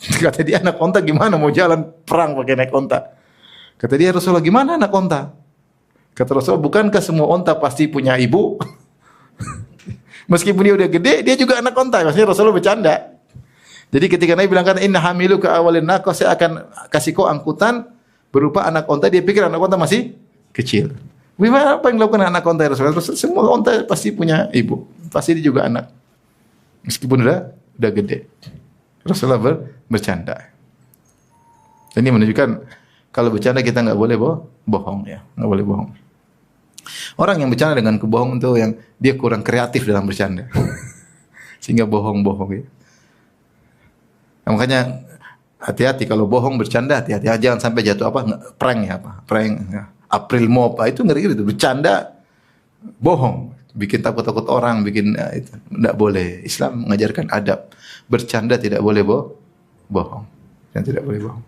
Kata dia, anak onta gimana mau jalan perang pakai naik onta? Kata dia, Rasulullah, gimana anak onta? Kata Rasulullah, bukankah semua onta pasti punya ibu? Meskipun dia udah gede, dia juga anak onta. Maksudnya Rasulullah bercanda. Jadi ketika Nabi bilang, Inna hamiluka awalin naqah, saya akan kasih kau angkutan berupa anak onta. Dia pikir anak onta masih kecil. Bagaimana apa yang dilakukan anak onta Rasulullah? Semua onta pasti punya ibu. Pasti dia juga anak. Meskipun udah gede. Rasulullah bercanda. Ini menunjukkan kalau bercanda kita nggak boleh bohong ya, nggak boleh bohong. Orang yang bercanda dengan kebohongan itu yang dia kurang kreatif dalam bercanda, sehingga bohong ya. Nah, makanya hati-hati kalau bohong bercanda, hati-hati jangan sampai jatuh prank ya. April Mop itu ngeri itu bercanda bohong. Bikin takut-takut orang, itu tidak boleh. Islam mengajarkan adab. Bercanda tidak boleh bohong. Dan tidak boleh bohong.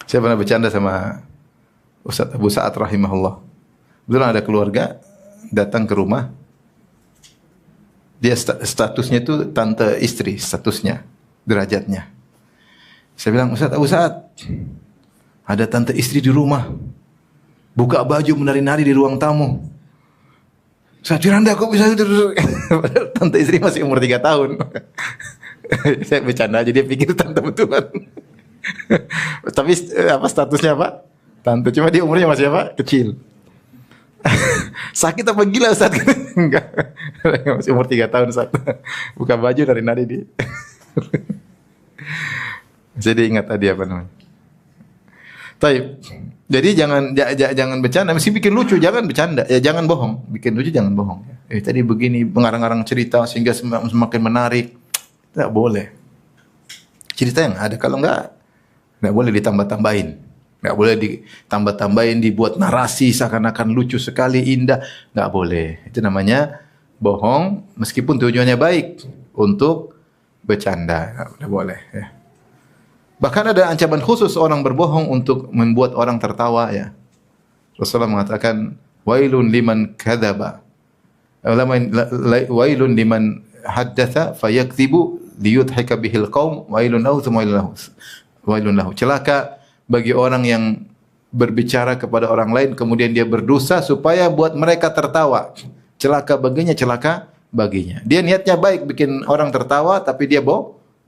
Saya pernah bercanda sama Ustaz Abu Sa'ad rahimahullah. Betulan ada keluarga datang ke rumah. Dia statusnya itu tante istri, statusnya, derajatnya. Saya bilang, Ustaz Abu Sa'ad, ada tante istri di rumah. buka baju menari-nari di ruang tamu. Saya Firanda kok bisa padahal tante istri masih umur 3 tahun. Saya bercanda aja, dia pikir tante betulan. Tapi apa statusnya Pak? Tante, cuma dia umurnya masih apa? Kecil. Sakit apa gila Ustaz? Enggak. Masih umur 3 tahun Ustaz. Buka baju nari-nari dia. Jadi ingat tadi apa namanya? Taib. Jadi jangan bercanda, mesti bikin lucu, jangan bercanda. Ya jangan bohong, bikin lucu jangan bohong. Tadi begini mengarang-arang cerita sehingga semakin menarik. Tidak boleh. Cerita yang ada, kalau enggak boleh ditambah-tambahin. Enggak boleh ditambah-tambahin, dibuat narasi seakan-akan lucu sekali, indah. Enggak boleh. Itu namanya bohong meskipun tujuannya baik untuk bercanda. Enggak boleh ya. Bahkan ada ancaman khusus orang berbohong untuk membuat orang tertawa ya. Rasulullah mengatakan wailun liman kadzaba. Wailun liman haddatsa fayakdzibu liyudhika bihil qaum wailun lahu wailun lahu. Celaka bagi orang yang berbicara kepada orang lain kemudian dia berdusta supaya buat mereka tertawa. Celaka baginya. Dia niatnya baik bikin orang tertawa tapi dia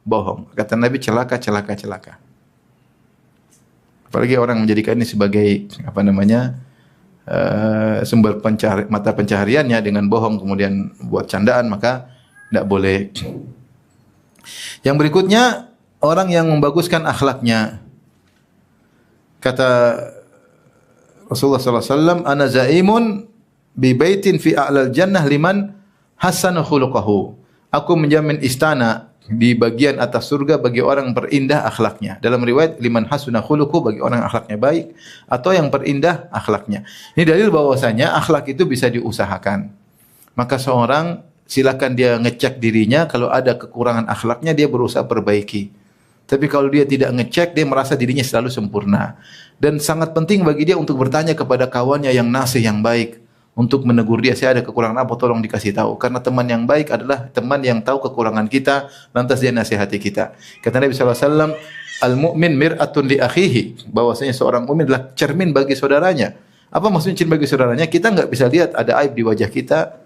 bohong. Kata Nabi celaka. Apalagi orang menjadikan ini sebagai apa namanya sumber mata pencahariannya dengan bohong kemudian buat candaan, maka tidak boleh. Yang berikutnya orang yang membaguskan akhlaknya. Kata Rasulullah sallallahu alaihi wasallam, "Ana zaimun bi baitin fi a'lal jannah liman hasana khuluquhu." Aku menjamin istana di bagian atas surga bagi orang yang perindah akhlaknya. Dalam riwayat liman hasuna khuluquhu, bagi orang yang akhlaknya baik atau yang perindah akhlaknya. Ini dalil bahwasanya akhlak itu bisa diusahakan. Maka seorang silakan dia ngecek dirinya, kalau ada kekurangan akhlaknya dia berusaha perbaiki. Tapi kalau dia tidak ngecek, dia merasa dirinya selalu sempurna. Dan sangat penting bagi dia untuk bertanya kepada kawannya yang nasih, yang baik. Untuk menegur dia, saya ada kekurangan apa, tolong dikasih tahu. Karena teman yang baik adalah teman yang tahu kekurangan kita, lantas dia nasihati kita. Kata Nabi SAW, al-mu'min mir'atun li akhihi. Bahwasanya seorang mukmin adalah cermin bagi saudaranya. Apa maksudnya cermin bagi saudaranya? Kita enggak bisa lihat ada aib di wajah kita,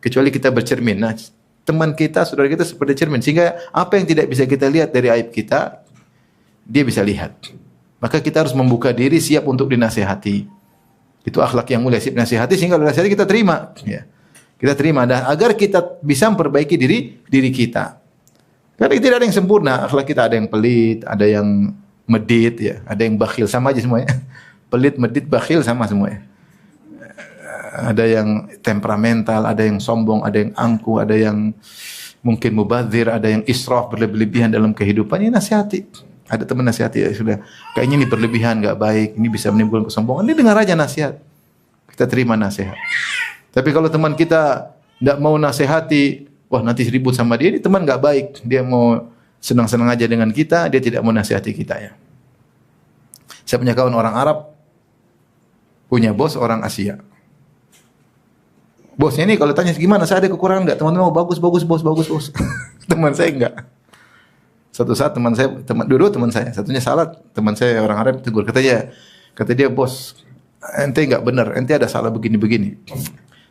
kecuali kita bercermin. Nah, teman kita, saudara kita seperti cermin. Sehingga apa yang tidak bisa kita lihat dari aib kita, dia bisa lihat. Maka kita harus membuka diri siap untuk dinasihati. Itu akhlak yang mulia, siap nasihati sehingga nasihati kita terima. Ya. Kita terima agar kita bisa memperbaiki diri kita. Karena tidak ada yang sempurna, akhlak kita ada yang pelit, ada yang medit, ya, ada yang bakhil, sama aja semuanya. Pelit, medit, bakhil sama semuanya. Ada yang temperamental, ada yang sombong, ada yang angkuh, ada yang mungkin mubadzir, ada yang israf, berlebihan dalam kehidupan. Ini nasihati. Ada teman nasihati, ya sudah, kayaknya ini berlebihan, enggak baik, ini bisa menimbulkan kesombongan. Ini dengar aja nasihat. Kita terima nasihat. Tapi kalau teman kita enggak mau nasihati, wah nanti ribut sama dia, ini teman enggak baik. Dia mau senang-senang aja dengan kita, dia tidak mau nasihati kita ya. Saya punya kawan orang Arab, punya bos orang Asia. Bosnya ini kalau tanya gimana, saya ada kekurangan enggak? Teman-teman, bagus bos. Teman saya enggak. Satu saat teman saya, satunya salah, teman saya orang Arab tegur, kata dia, bos, ente enggak benar, ente ada salah begini.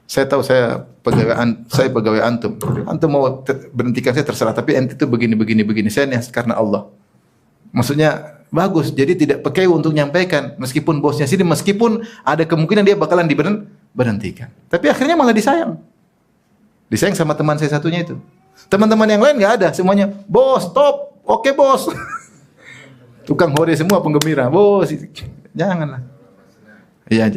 Saya tahu saya pegawai antum mau berhentikan saya terserah, tapi ente itu begini. Saya niat karena Allah. Maksudnya bagus, jadi tidak pakai untuk menyampaikan, meskipun bosnya sini, meskipun ada kemungkinan dia bakalan diberhentikan. Tapi akhirnya malah disayang sama teman saya satunya itu. Teman-teman yang lain enggak ada, semuanya, bos, top. Oke bos, tukang hore semua penggembira, bos, janganlah. Ya,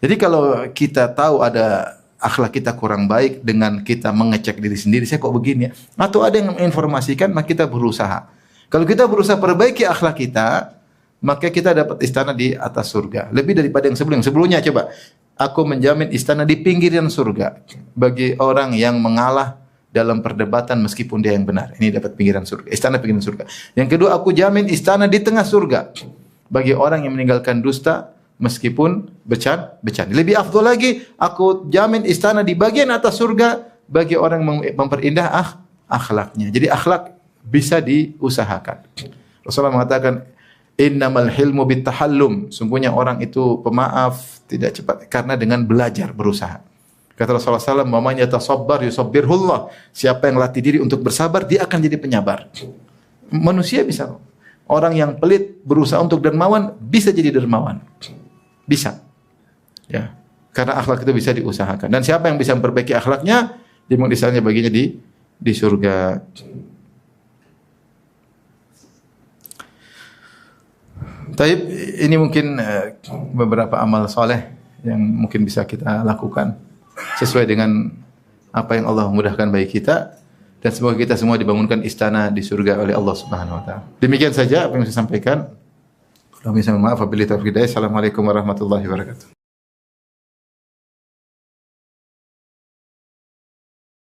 jadi kalau kita tahu ada akhlak kita kurang baik dengan kita mengecek diri sendiri, saya kok begini ya, atau ada yang menginformasikan, maka kita berusaha. Kalau kita berusaha perbaiki akhlak kita, maka kita dapat istana di atas surga, lebih daripada yang sebelumnya. Coba, aku menjamin istana di pinggiran surga bagi orang yang mengalah dalam perdebatan meskipun dia yang benar. Ini dapat pinggiran surga, istana pinggiran surga. Yang kedua, aku jamin istana di tengah surga bagi orang yang meninggalkan dusta meskipun bercanda. Lebih afdal lagi, aku jamin istana di bagian atas surga bagi orang yang memperindah akhlaknya. Jadi akhlak bisa diusahakan. Rasulullah mengatakan, Innamal hilmu bittahallum. Sungguhnya orang itu pemaaf tidak cepat karena dengan belajar, berusaha. Kata Rasulullah SAW, "Man yatasabbar yusabbirhullah." Siapa yang latih diri untuk bersabar, dia akan jadi penyabar. Manusia bisa. Orang yang pelit berusaha untuk dermawan bisa jadi dermawan. Bisa. Ya. Karena akhlak itu bisa diusahakan. Dan siapa yang bisa memperbaiki akhlaknya, dia misalnya baginya di surga. Taib, ini mungkin beberapa amal soleh yang mungkin bisa kita lakukan sesuai dengan apa yang Allah mudahkan bagi kita, dan semoga kita semua dibangunkan istana di surga oleh Allah Subhanahu wa taala. Demikian saja apa yang saya sampaikan. Kalau misalnya maaf, wabillahi taufiq hidayah. Assalamualaikum warahmatullahi wabarakatuh.